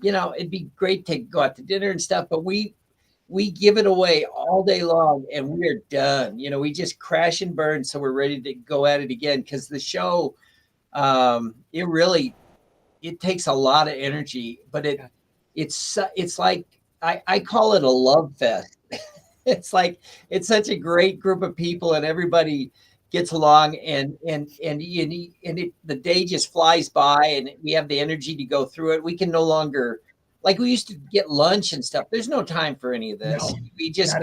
you know, it'd be great to go out to dinner and stuff, but we give it away all day long and we're done. You know, we just crash and burn. So we're ready to go at it again. Cause the show, it takes a lot of energy, but it's like, I call it a love fest. It's like, it's such a great group of people and everybody gets along and the day just flies by and we have the energy to go through it. We can no longer, like we used to get lunch and stuff. There's no time for any of this. No, we just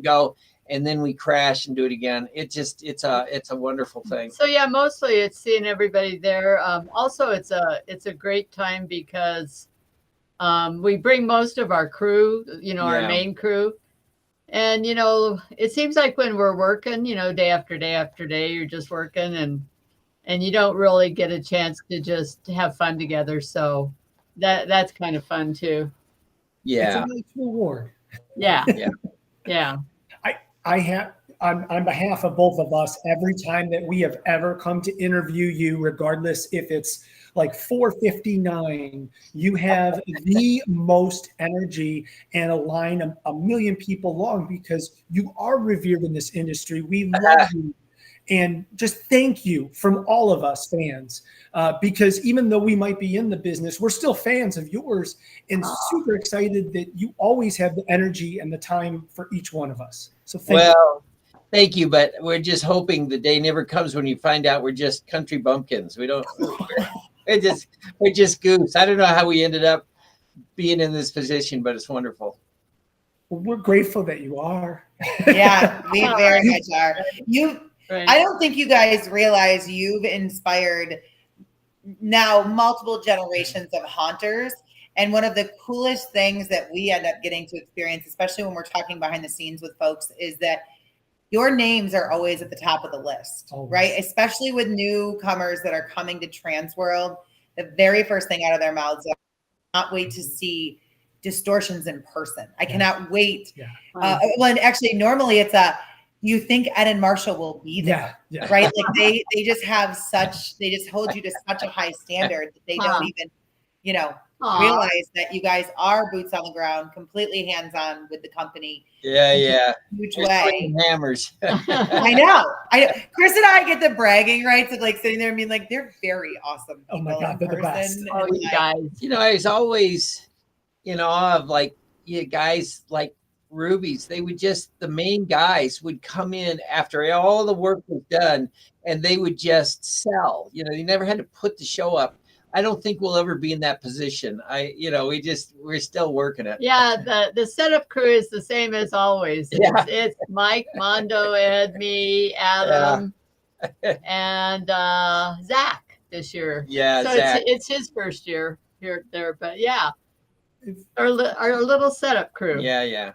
go, and then we crash and do it again. It's a wonderful thing. So yeah, mostly it's seeing everybody there. Also, it's a great time because we bring most of our crew, you know, our main crew. And, you know, it seems like when we're working, you know, day after day after day, you're just working and you don't really get a chance to just have fun together. So that's kind of fun too. Yeah. It's a nice reward. Yeah. Yeah. I have, on behalf of both of us, every time that we have ever come to interview you, regardless if it's like 4:59, you have the most energy and a line a million people long because you are revered in this industry. We love you. And just thank you from all of us fans, because even though we might be in the business, we're still fans of yours and super excited that you always have the energy and the time for each one of us. So thank you, but we're just hoping the day never comes when you find out we're just country bumpkins. We're just goose. I don't know how we ended up being in this position, but it's wonderful. Well, we're grateful that you are. Yeah, we very much are. I don't think you guys realize you've inspired now multiple generations of haunters. And one of the coolest things that we end up getting to experience, especially when we're talking behind the scenes with folks, is that your names are always at the top of the list, right? Especially with newcomers that are coming to TransWorld. The very first thing out of their mouths, I cannot wait to see Distortions in person. I cannot wait. Well, and actually, normally it's you think Ed and Marsha will be there, right? Like they just hold you to such a high standard that they don't even, realize that you guys are boots on the ground, completely hands-on with the company. Yeah. Huge way. Hammers. I know. Chris and I get the bragging rights of like sitting there and being like, they're very awesome people. Oh my God, they're the best. Oh, you guys. I was always, of like guys like Ruby's. They would the main guys would come in after all the work was done and they would just sell. They never had to put the show up. I don't think we'll ever be in that position. We're still working it. Yeah, the setup crew is the same as always. It's Mike, Mondo, Ed, me, Adam, and Zach this year. Yeah, so Zach. It's his first year here there, but yeah, our little setup crew. Yeah.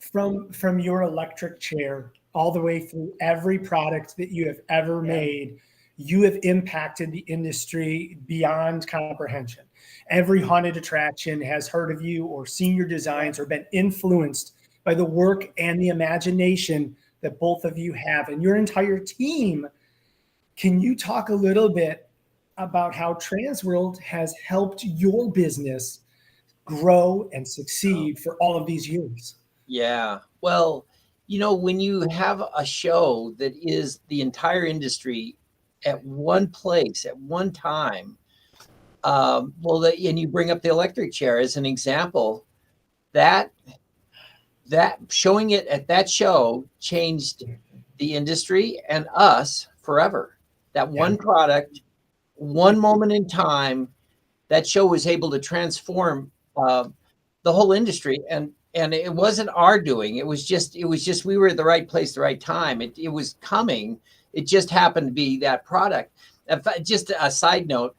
From your electric chair all the way through every product that you have ever made. You have impacted the industry beyond comprehension. Every haunted attraction has heard of you or seen your designs or been influenced by the work and the imagination that both of you have and your entire team. Can you talk a little bit about how TransWorld has helped your business grow and succeed for all of these years? Yeah. Well, when you have a show that is the entire industry at one place at one time, and you bring up the electric chair as an example, that showing it at that show changed the industry and us forever. That one product, one moment in time, that show was able to transform the whole industry. And it wasn't our doing. It was just we were at the right place, the right time. It was coming. It just happened to be that product. In fact, just a side note,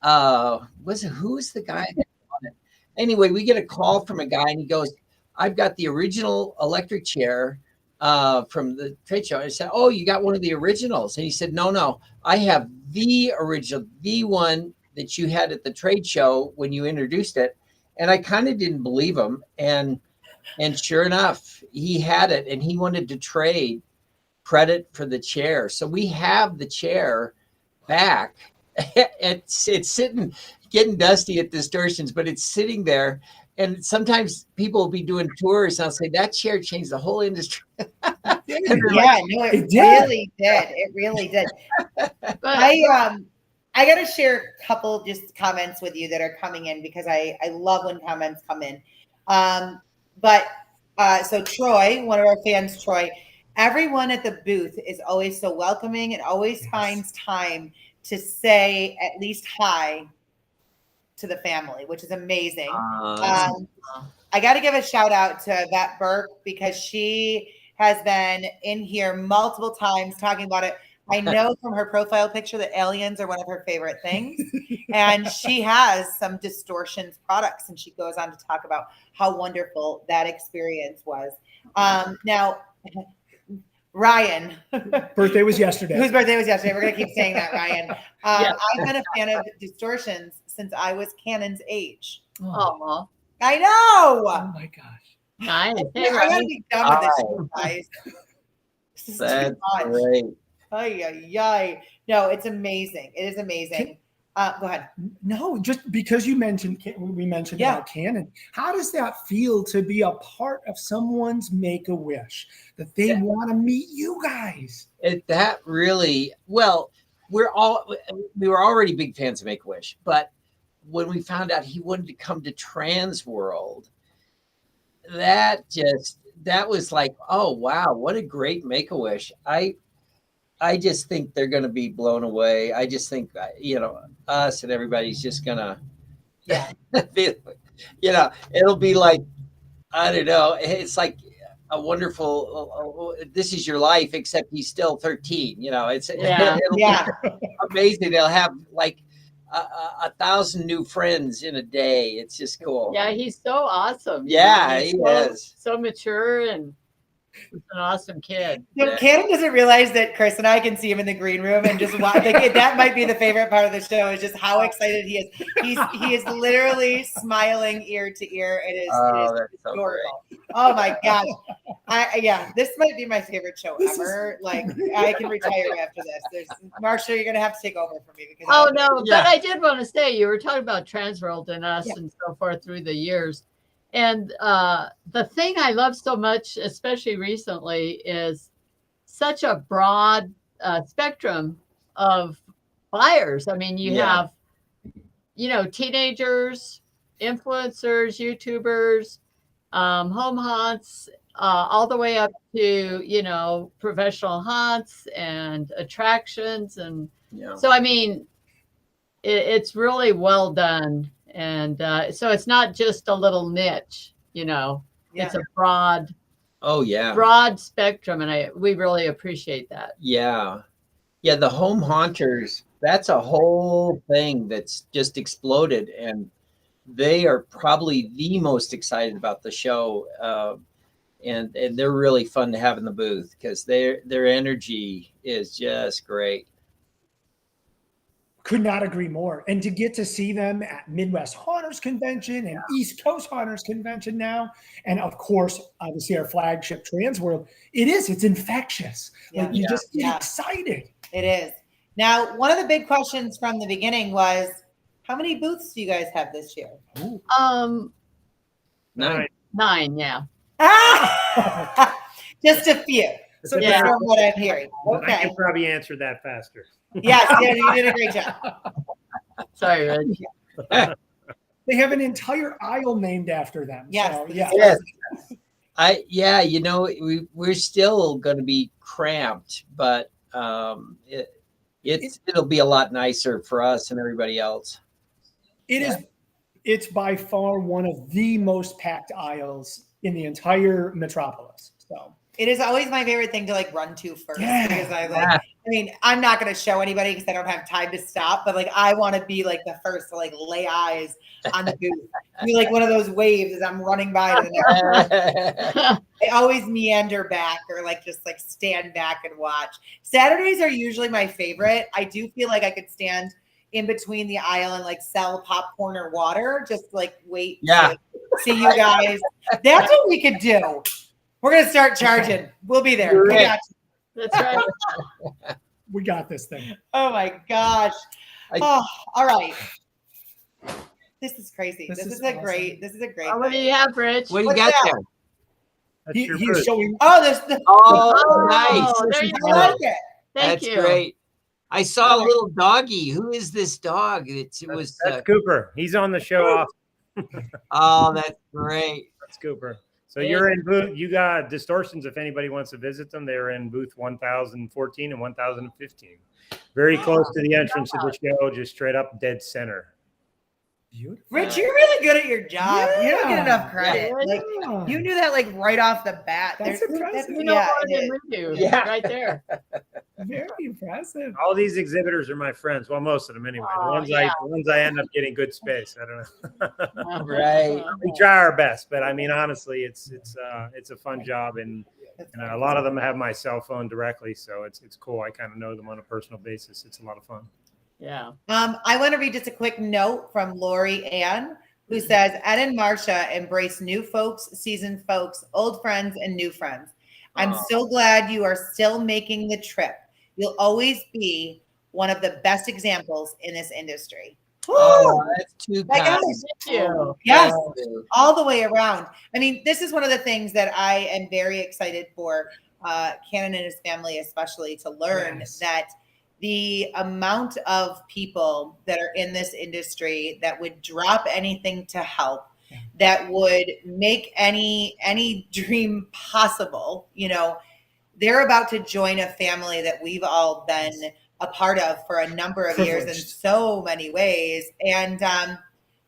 who was the guy that bought it? Anyway, we get a call from a guy and he goes, I've got the original electric chair from the trade show. I said, oh, you got one of the originals? And he said, no, I have the original, the one that you had at the trade show when you introduced it. And I kind of didn't believe him. And sure enough, he had it and he wanted to trade credit for the chair. So we have the chair back. It's sitting, getting dusty at Distortions, but it's sitting there. And sometimes people will be doing tours and I'll say, that chair changed the whole industry. It really did. It really did. But I got to share a couple just comments with you that are coming in because I love when comments come in. So Troy, one of our fans, Troy, everyone at the booth is always so welcoming and always finds time to say at least hi to the family, which is amazing. I got to give a shout out to Vet Burke because she has been in here multiple times talking about it. I know from her profile picture that aliens are one of her favorite things. And she has some Distortions products. And she goes on to talk about how wonderful that experience was. Now, Ryan. Birthday was yesterday. Whose birthday was yesterday. We're going to keep saying that, Ryan. I've been a fan of Distortions since I was Canon's age. Oh, I know. Oh, my gosh. Nice. I got to be done with this show, guys. That's great. No, it's amazing. It is amazing. Go ahead. No, just because we mentioned about Canon. How does that feel to be a part of someone's Make-A-Wish that they want to meet you guys? That really, well, we were already big fans of Make-A-Wish, but when we found out he wanted to come to TransWorld, that was like, oh wow, what a great Make-A-Wish. I just think they're going to be blown away. I just think, us and everybody's just going to, it'll be like, I don't know. It's like a wonderful, this is your life, except he's still 13. It'll be amazing. They'll have like 1,000 new friends in a day. It's just cool. Yeah, he's so awesome. Yeah, he is. So mature and he's an awesome kid. So Canon doesn't realize that Chris and I can see him in the green room and just watch. That might be the favorite part of the show is just how excited he is. He is literally smiling ear to ear. It is that's adorable. so oh my gosh. This might be my favorite show ever. Like, I can retire after this. Marsha, you're gonna have to take over for me because. Oh no, but I did want to say you were talking about TransWorld and us and so forth through the years, and the thing I love so much, especially recently, is such a broad spectrum of buyers. I mean, you have, teenagers, influencers, YouTubers, home haunts, all the way up to, professional haunts and attractions. And so, I mean, it's really well done. And so it's not just a little niche, it's a broad, broad spectrum. And we really appreciate that. Yeah. Yeah. The home haunters, that's a whole thing that's just exploded. And they are probably the most excited about the show. And they're really fun to have in the booth because their energy is just great. Could not agree more. And to get to see them at Midwest Haunters Convention and East Coast Haunters Convention now, and of course, obviously our flagship TransWorld, it's infectious. Like you just get excited. It is. Now, one of the big questions from the beginning was, how many booths do you guys have this year? 9, yeah. Just a few. So from what I'm hearing. Okay. I can probably answer that faster. Yes, you did a great job. Sorry, Reg. They have an entire aisle named after them. Yes. So, yes. We're still going to be cramped, but it'll be a lot nicer for us and everybody else. It's by far one of the most packed aisles in the entire metropolis. So it is always my favorite thing to run to first because I'm not going to show anybody because I don't have time to stop, but I want to be the first to lay eyes on the booth. Be one of those waves as I'm running by to the next. I always meander back or just stand back and watch. Saturdays are usually my favorite. I do feel like I could stand in between the aisle and sell popcorn or water, just wait to see you guys. That's what we could do. We're gonna start charging. We'll be there. We got you. That's right. We got this thing. Oh my gosh. All right. This is crazy. This is a great. What do you have, Rich? What do you got there? He's showing. Nice. There you I like it. Thank you. That's great. I saw a little doggy. Who is this dog? That's Cooper. He's on the show often. Oh, that's great. That's Cooper. So you're in booth. You got Distortions. If anybody wants to visit them, they're in booth 1014 and 1015. Very close to the entrance of the show, just straight up dead center. Beautiful. Rich, you're really good at your job. Yeah. You don't get enough credit. You knew that right off the bat. That's impressive. You know more than we do. Yeah. Right there. Very impressive. All these exhibitors are my friends. Well, most of them anyway. The ones I end up getting good space. I don't know. Right. We try our best, but I mean, honestly, it's a fun job, and a lot of them have my cell phone directly, so it's cool. I kind of know them on a personal basis. It's a lot of fun. Yeah. I want to read just a quick note from Lori Ann, who says, Ed and Marsha embrace new folks, seasoned folks, old friends, and new friends. I'm so glad you are still making the trip. You'll always be one of the best examples in this industry. Oh, that's too kind. Thank you. Yes, all the way around. I mean, this is one of the things that I am very excited for Canon and his family, especially, to learn that the amount of people that are in this industry that would drop anything to help, that would make any dream possible, they're about to join a family that we've all been a part of for a number of years in so many ways. And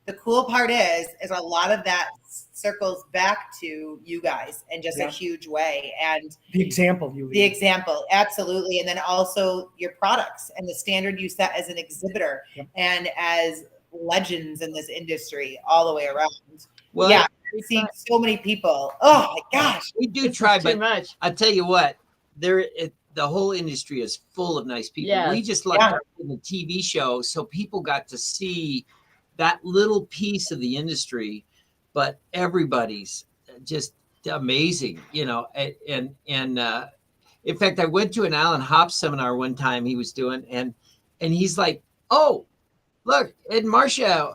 the cool part is a lot of that circles back to you guys in just a huge way. And the example, absolutely. And then also your products and the standard you set as an exhibitor and as legends in this industry all the way around. Well, we've seen so many people. Oh my gosh. We do try, but I tell you what, the whole industry is full of nice people. Yes. We just lucked in the TV show, so people got to see that little piece of the industry, but everybody's just amazing, you know. And in fact, I went to an Alan Hopp seminar one time he was doing, and he's like, "Oh, look, Ed Marsha,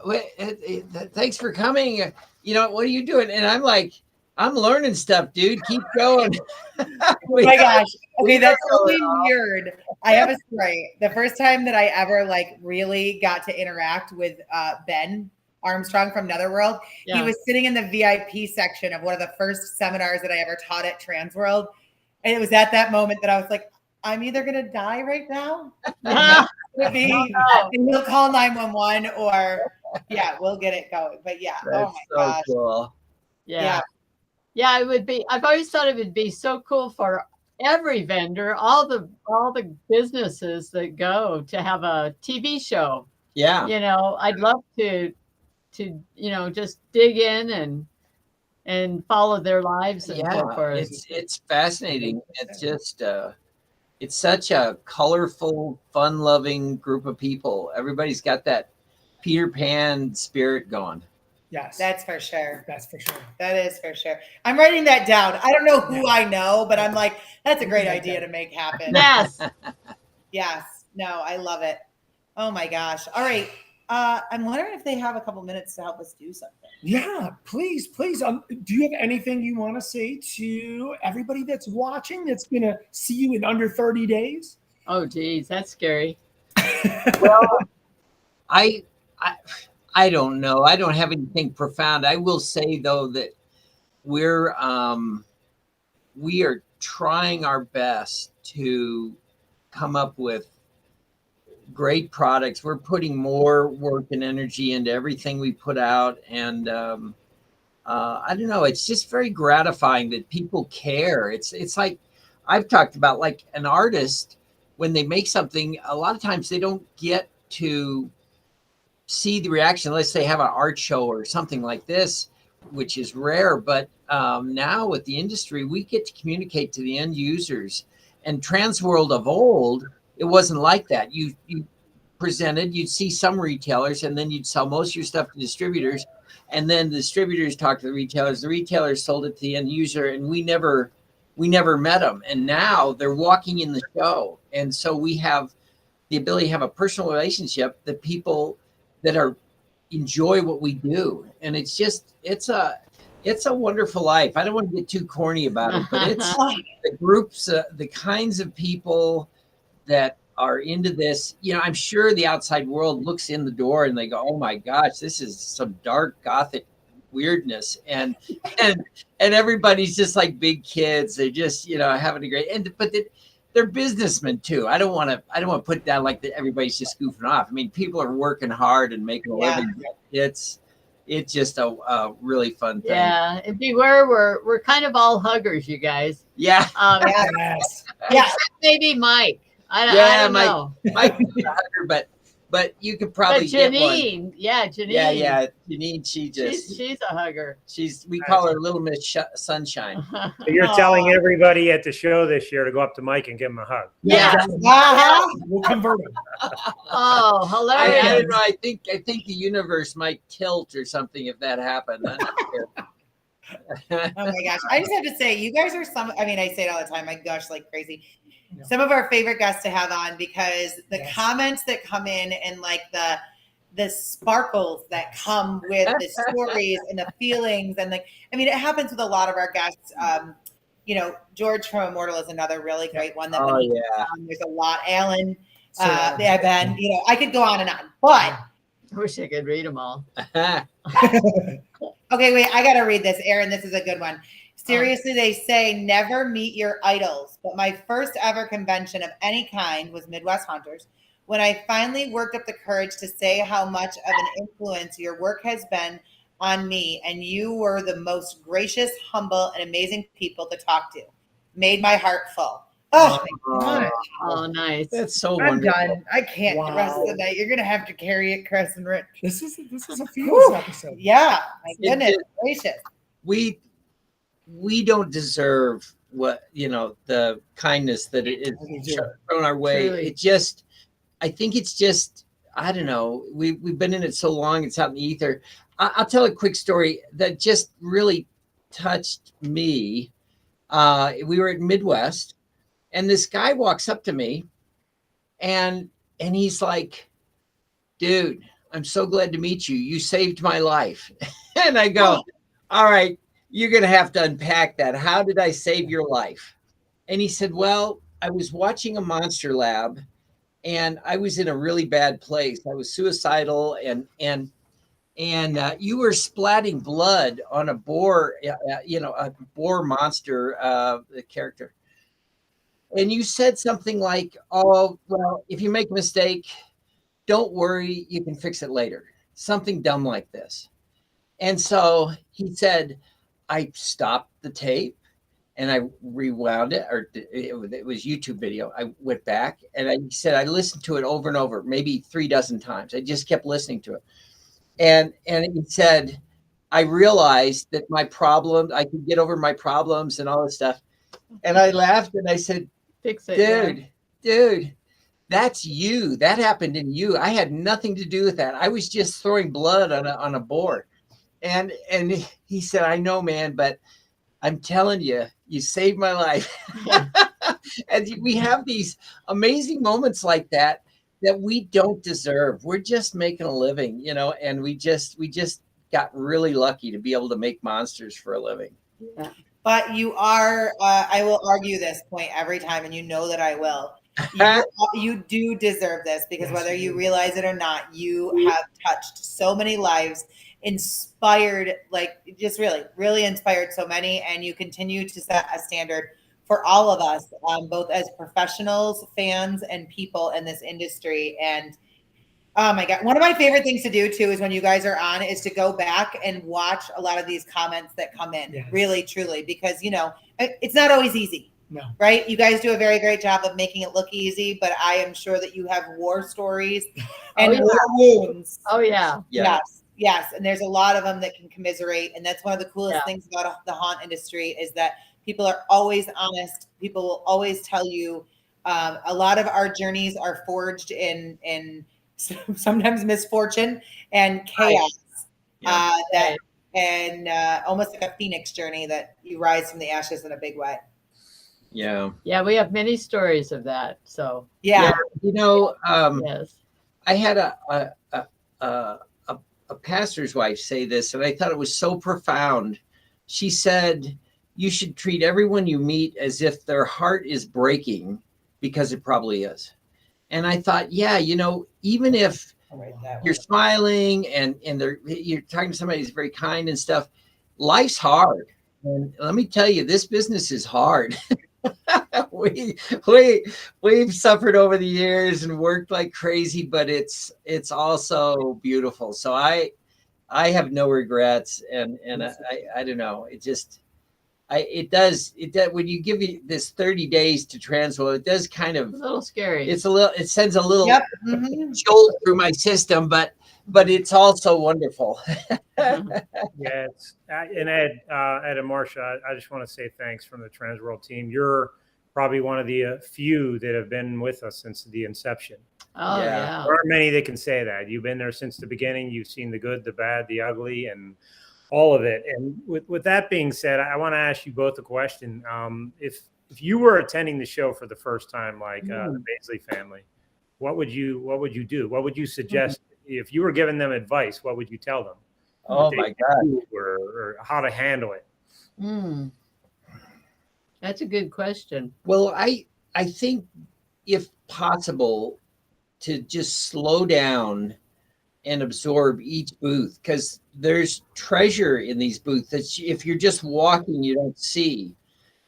thanks for coming. You know, what are you doing?" And I'm like, "I'm learning stuff, dude. Keep going." Oh my gosh. Okay, that's totally weird. I have a story. The first time that I ever like really got to interact with Ben Armstrong from Netherworld, he was sitting in the VIP section of one of the first seminars that I ever taught at TransWorld. And it was at that moment that I was like, I'm either gonna die right now, and he'll call 911, or we'll get it going. But That's oh my gosh. Cool. Yeah, it would be. I've always thought it would be so cool for every vendor, all the businesses that go, to have a TV show. Yeah. You know, I'd love to just dig in and follow their lives and so forth. It's fascinating. It's just it's such a colorful, fun-loving group of people. Everybody's got that Peter Pan spirit going. Yes. That's for sure. That's for sure. That is for sure. I'm writing that down. I don't know who I know, but I'm like, that's a great idea to make happen. Yes. Yes. No, I love it. Oh my gosh. All right. I'm wondering if they have a couple minutes to help us do something. Yeah, please. Do you have anything you want to say to everybody that's watching, that's going to see you in under 30 days? Oh, geez, that's scary. Well, I don't know. I don't have anything profound. I will say, though, that we are trying our best to come up with great products. We're putting more work and energy into everything we put out. And I don't know, it's just very gratifying that people care. It's like I've talked about, like an artist, when they make something, a lot of times they don't get to see the reaction unless they have an art show or something like this, which is rare. But now with the industry, we get to communicate to the end users. And TransWorld of old, it wasn't like that. You presented, you'd see some retailers, and then you'd sell most of your stuff to distributors, and then the distributors talked to the retailers sold it to the end user, and we never met them. And now they're walking in the show, and so we have the ability to have a personal relationship that people that enjoy what we do. And it's a wonderful life. I don't want to get too corny about it, but it's the groups, the kinds of people that are into this. You know, I'm sure the outside world looks in the door and they go, "Oh my gosh, this is some dark gothic weirdness," and everybody's just like big kids. They're just, having a great, but they're businessmen too. I don't want to put it down like everybody's just goofing off. I mean, people are working hard and making a living. It's just a really fun thing. Yeah, and beware, we're kind of all huggers, you guys. Yeah. Yes. Except maybe Mike. I don't know. Mike is a hugger, but you could probably Janine, get one. Janine. Yeah, Janine, she's a hugger. We call her Little Miss Sunshine. So you're telling everybody at the show this year to go up to Mike and give him a hug. Yeah. We'll convert him. Oh, hilarious. I don't know. I think the universe might tilt or something if that happened. I'm not sure. Oh my gosh. I just have to say, you guys are I say it all the time. I gush like crazy. Yeah. Some of our favorite guests to have on, because the comments that come in and like the sparkles that come with the stories and the feelings, and it happens with a lot of our guests. George from Immortal is another really great one. There's a lot. Alan, Ben, I could go on and on, but I wish I could read them all. Okay, wait, I got to read this. Aaron, this is a good one. Seriously, they say never meet your idols. But my first ever convention of any kind was Midwest Hunters, when I finally worked up the courage to say how much of an influence your work has been on me. And you were the most gracious, humble, and amazing people to talk to. Made my heart full. Oh, my God. Oh, nice. That's so I'm wonderful. done. I can't the rest of the night. You're going to have to carry it, Chris and Rich. This is a feels episode. Yeah. My goodness gracious. We don't deserve the kindness that is thrown our way. Truly. I think it's just, I don't know. We've been in it so long. It's out in the ether. I'll tell a quick story that just really touched me. We were at Midwest, and this guy walks up to me, and he's like, dude, I'm so glad to meet you. You saved my life. And I go, all right, you're going to have to unpack that. How did I save your life? And he said, well, I was watching a Monster Lab, and I was in a really bad place. I was suicidal, and you were splatting blood on a boar, a boar monster character. And you said something like, oh, well, if you make a mistake, don't worry, you can fix it later. Something dumb like this. And so he said, I stopped the tape and I rewound it, or it was YouTube video. I went back and I said, I listened to it over and over, maybe 36 times. I just kept listening to it. And he said, I realized that my problem, I could get over my problems and all this stuff. And I laughed and I said, fix it, dude, that's you. That happened in you. I had nothing to do with that. I was just throwing blood on a board. And he said, I know, man, but I'm telling you, you saved my life. And we have these amazing moments like that we don't deserve. We're just making a living, and we just got really lucky to be able to make monsters for a living. Yeah. But you are, I will argue this point every time, and you know that I will. You do deserve this, because whether you realize it or not, you have touched so many lives, inspired, just really inspired so many, and you continue to set a standard for all of us, both as professionals, fans, and people in this industry. And oh my God, one of my favorite things to do too is when you guys are on is to go back and watch a lot of these comments that come in, really, truly, because it's not always easy. No. Right? You guys do a very great job of making it look easy, but I am sure that you have war stories and war wounds. Oh yeah. Yes. And there's a lot of them that can commiserate. And that's one of the coolest things about the haunt industry is that people are always honest. People will always tell you a lot of our journeys are forged in sometimes misfortune and chaos. Almost like a phoenix journey that you rise from the ashes in a big way. Yeah. Yeah, we have many stories of that. So yes. I had a pastor's wife say this, and I thought it was so profound. She said, you should treat everyone you meet as if their heart is breaking, because it probably is. And I thought, even if you're smiling and you're talking to somebody who's very kind and stuff, life's hard. And let me tell you, this business is hard. We've suffered over the years and worked like crazy, but it's also beautiful. So I have no regrets, and I don't know. It does when you give you this 30 days to TransWorld, it does kind of a little scary. It sends a little jolt through my system, but it's also wonderful. Yeah, and Ed and Marsha, I just want to say thanks from the TransWorld team. You're probably one of the few that have been with us since the inception. Oh yeah. There aren't many that can say that. You've been there since the beginning. You've seen the good, the bad, the ugly, and all of it. And with that being said, I want to ask you both a question. If you were attending the show for the first time, like the Basley family, what would you do? What would you suggest? If you were giving them advice, what would you tell them? Oh my God. Or how to handle it? That's a good question. Well, I think if possible to just slow down and absorb each booth, because there's treasure in these booths that if you're just walking, you don't see.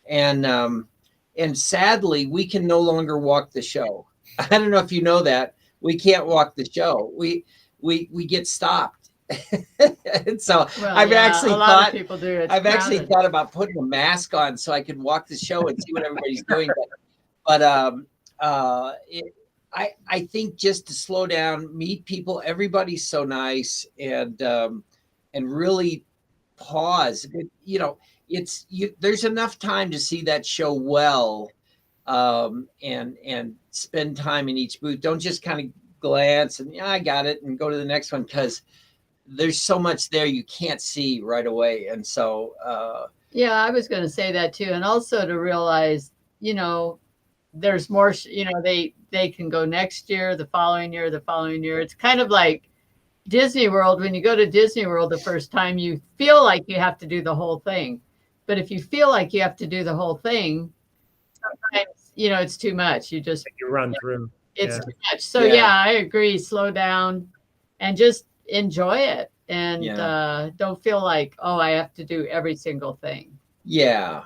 And sadly, we can no longer walk the show. I don't know if you know that. We can't walk the show. We get stopped. And so I've actually thought about putting a mask on so I could walk the show and see what everybody's doing. But I think just to slow down, meet people. Everybody's so nice, and really pause. There's enough time to see that show well, and spend time in each booth. Don't just kind of glance and I got it and go to the next one, because there's so much there you can't see right away. And so, Yeah, I was going to say that too. And also to realize, there's more, they can go next year, the following year, the following year. It's kind of like Disney World. When you go to Disney World the first time, you feel like you have to do the whole thing. But if you feel like you have to do the whole thing, sometimes, it's too much. You run through. It's too much. So yeah, I agree. Slow down and just enjoy it. And don't feel like, I have to do every single thing. Yeah.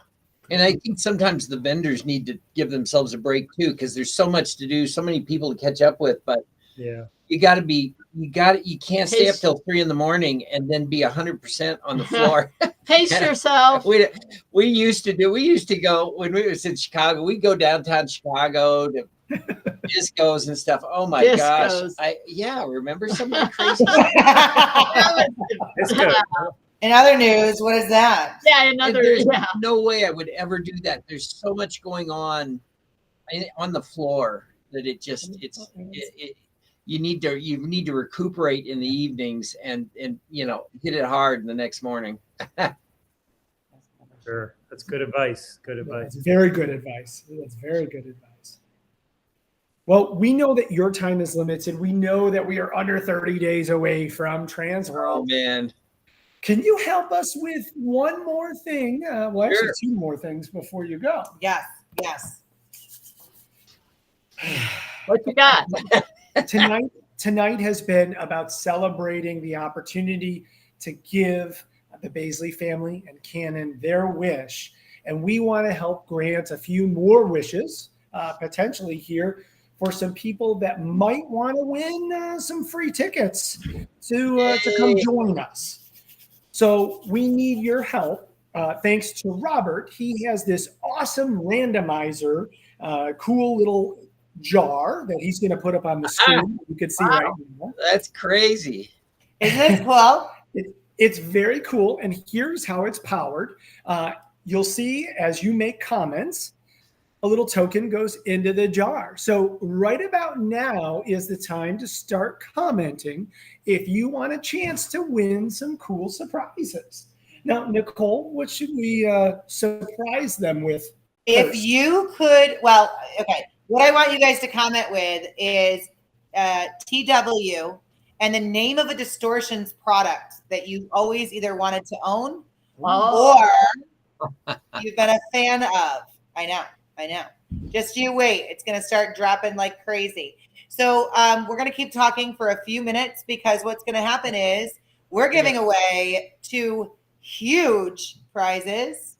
And I think sometimes the vendors need to give themselves a break too, because there's so much to do, so many people to catch up with. But you can't stay up till 3 a.m. and then be 100% on the floor. Pace yourself. We used to go when we was in Chicago, we'd go downtown Chicago to discos and stuff. Oh my gosh. Remember something crazy? In other news, what is that? Yeah, there's no way I would ever do that. There's so much going on the floor that you need to recuperate in the evenings and hit it hard the next morning. Sure. That's good advice. Good advice. That's very good advice. That's very good advice. Well, we know that your time is limited. We know that we are under 30 days away from TransWorld. Oh, man. Can you help us with one more thing? Well, actually, two more things before you go. Yes. What you got? Tonight has been about celebrating the opportunity to give the Basley family and Canon their wish. And we want to help grant a few more wishes, potentially here, for some people that might want to win some free tickets to come join us. So we need your help. Thanks to Robert, he has this awesome randomizer, cool little jar that he's going to put up on the screen. You can see right now. That's crazy. Isn't this cool? It's very cool. And here's how it's powered. You'll see as you make comments, a little token goes into the jar. So right about now is the time to start commenting if you want a chance to win some cool surprises. Now, Nicole, what should we surprise them with? If you could, what I want you guys to comment with is TW and the name of a Distortions product that you've always either wanted to own or you've been a fan of. I know. Just you wait. It's going to start dropping like crazy. So we're going to keep talking for a few minutes because what's going to happen is we're giving away 2 huge prizes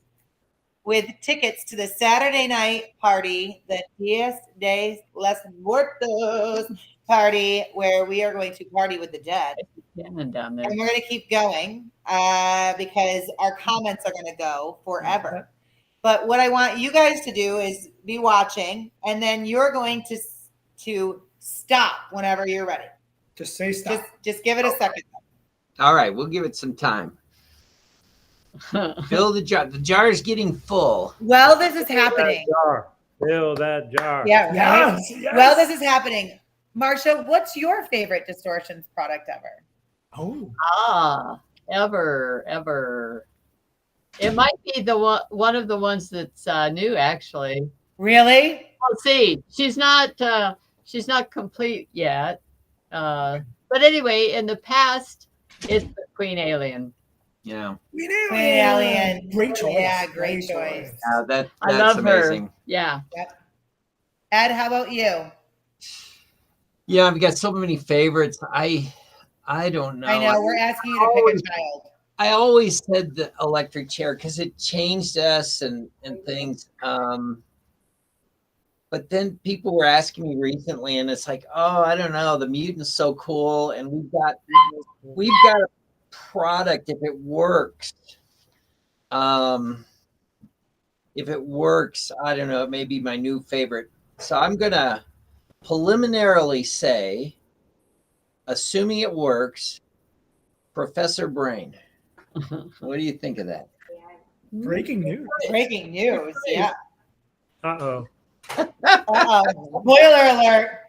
with tickets to the Saturday night party, the Dias de los Muertos party, where we are going to party with the dead. Down there. And we're going to keep going because our comments are going to go forever. But what I want you guys to do is be watching, and then you're going to stop whenever you're ready. Just say stop. Just give it a second. All right, we'll give it some time. Fill the jar. The jar is getting full. Well, this is happening. Fill that jar. Yeah. Right? Yes. Well, this is happening. Marsha, what's your favorite Distortions product ever? Ever. It might be one of the ones that's new, actually. Really? We'll see. She's not complete yet. But anyway, in the past, it's the Queen Alien. Yeah. Queen Alien. Great choice. Yeah, great choice. That's I love amazing. her. Yeah. Yep. Ed, how about you? Yeah, I've got so many favorites. I don't know. I know. We're asking you to pick a child. I always said the electric chair because it changed us and things. But then people were asking me recently, and it's like, I don't know. The Mutant's so cool, and we've got a product if it works. If it works, I don't know. It may be my new favorite. So I'm gonna preliminarily say, assuming it works, Professor Brain. What do you think of that? Breaking news. Breaking news. Yeah. Uh-oh. Spoiler alert.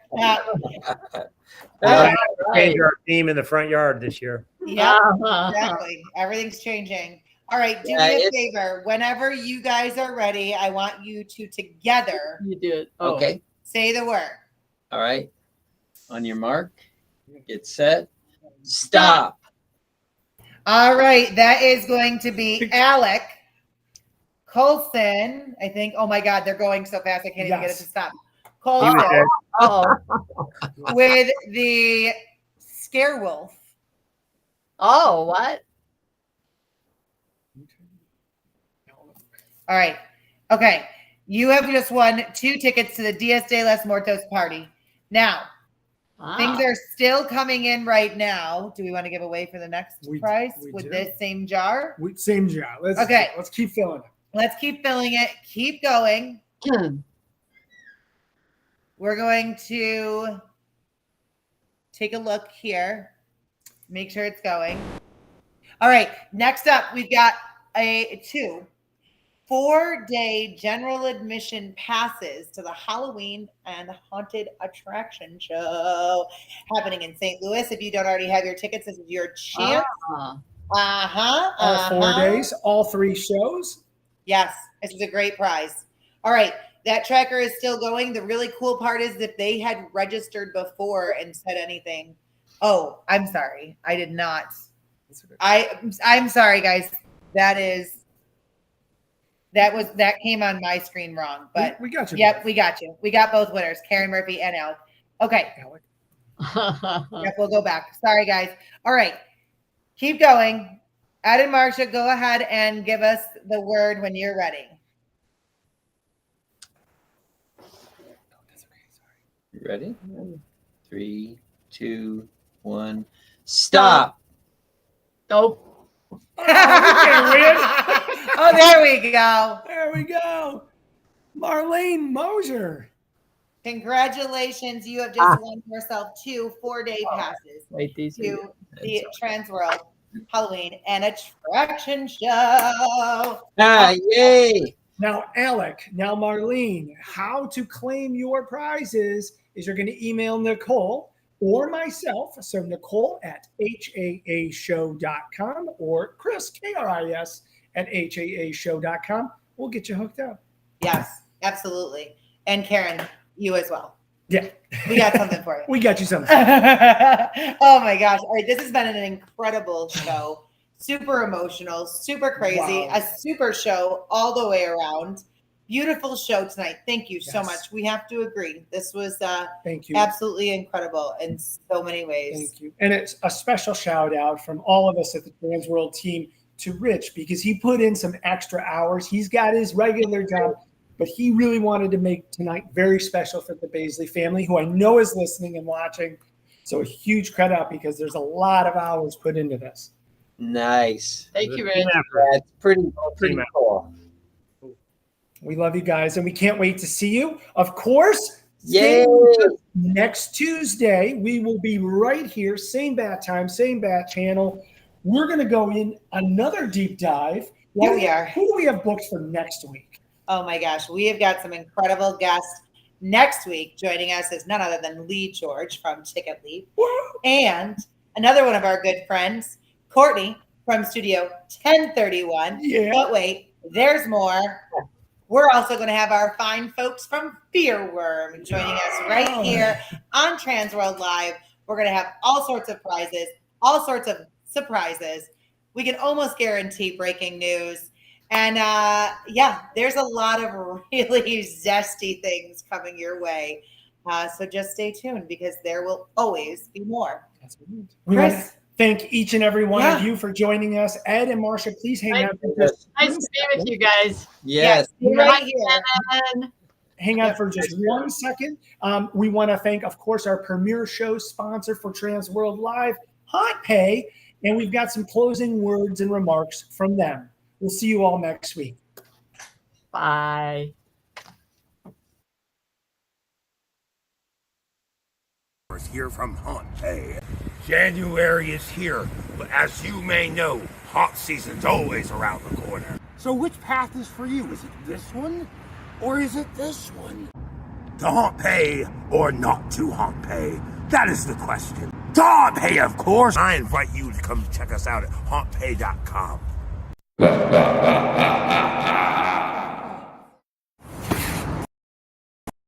Change our theme in the front yard this year. Yeah, exactly. Everything's changing. All right, do me a favor. Whenever you guys are ready, I want you to together. You do it. Okay. Say the word. All right. On your mark, get set, stop. All right, that is going to be Alec Colson. I think. Oh my God, they're going so fast. I can't even get it to stop. Colson with the Scarewolf. Oh, what? All right. Okay. You have just won 2 tickets to the Dias de los Muertos party. Now, things are still coming in right now. Do we want to give away for the next prize with this same jar? Same jar. Let's keep filling it. Let's keep filling it. Keep going. We're going to take a look here. Make sure it's going. All right. Next up, we've got 2 4-day general admission passes to the Halloween and Haunted Attraction Show happening in St. Louis. If you don't already have your tickets, this is your chance. All 4 days, all 3 shows. Yes, this is a great prize. All right, that tracker is still going. The really cool part is if they had registered before and said anything. Oh, I'm sorry. I did not. I'm sorry, guys. That came on my screen wrong, but we got you. Yep, we got you. We got both winners, Karen Murphy and Alec. Okay. Yep, we'll go back. Sorry, guys. All right. Keep going. Ed and Marsha, go ahead and give us the word when you're ready. You ready? 3, 2, 1. Stop. Nope. Oh, there we go. There we go. Marlene Moser. Congratulations. You have just won yourself 2 4-day passes to the TransWorld Halloween and Attraction Show. Yay. Now, Alec, now Marlene, how to claim your prizes is you're going to email Nicole or myself. So Nicole at haashow.com or Chris, Kris, at haashow.com. We'll get you hooked up. Yes, absolutely. And Karen, you as well. Yeah. We got something for you. We got you something. Oh my gosh. All right. This has been an incredible show. Super emotional, super crazy, Wow. a super show all the way around. Beautiful show tonight. Thank you so much. We have to agree. This was Thank you. absolutely incredible in so many ways. Thank you. And it's a special shout out from all of us at the TransWorld team to Rich because he put in some extra hours. He's got his regular job, but he really wanted to make tonight very special for the Basley family, who I know is listening and watching. So a huge credit out because there's a lot of hours put into this. Nice. Thank you, Rich. That's pretty cool. We love you guys, and we can't wait to see you. Of course, Yay. Next Tuesday, we will be right here, same bat time, same bat channel. We're going to go in another deep dive. Yeah, we are. Who do we have booked for next week? Oh my gosh, we have got some incredible guests next week. Joining us is none other than Lee George from Ticket Leap, and another one of our good friends, Courtney from Studio 1031. Yeah. But wait, there's more. We're also going to have our fine folks from Fearworm joining us right here on TransWorld Live. We're going to have all sorts of prizes, all sorts of surprises. We can almost guarantee breaking news. And there's a lot of really zesty things coming your way. So just stay tuned because there will always be more. That's right. We want to thank each and every one of you for joining us. Ed and Marsha, please hang out. Nice to be with you guys. Yes. Right here. Hang on for just 1 second. We want to thank, of course, our premier show sponsor for TransWorld Live, Hot Pay. And we've got some closing words and remarks from them. We'll see you all next week. Bye. Here from Hot Pay. January is here, but as you may know, hot season's always around the corner. So which path is for you? Is it this one, or is it this one? To haunt pay or not to haunt pay? That is the question. To haunt pay, of course. I invite you to come check us out at hauntpay.com.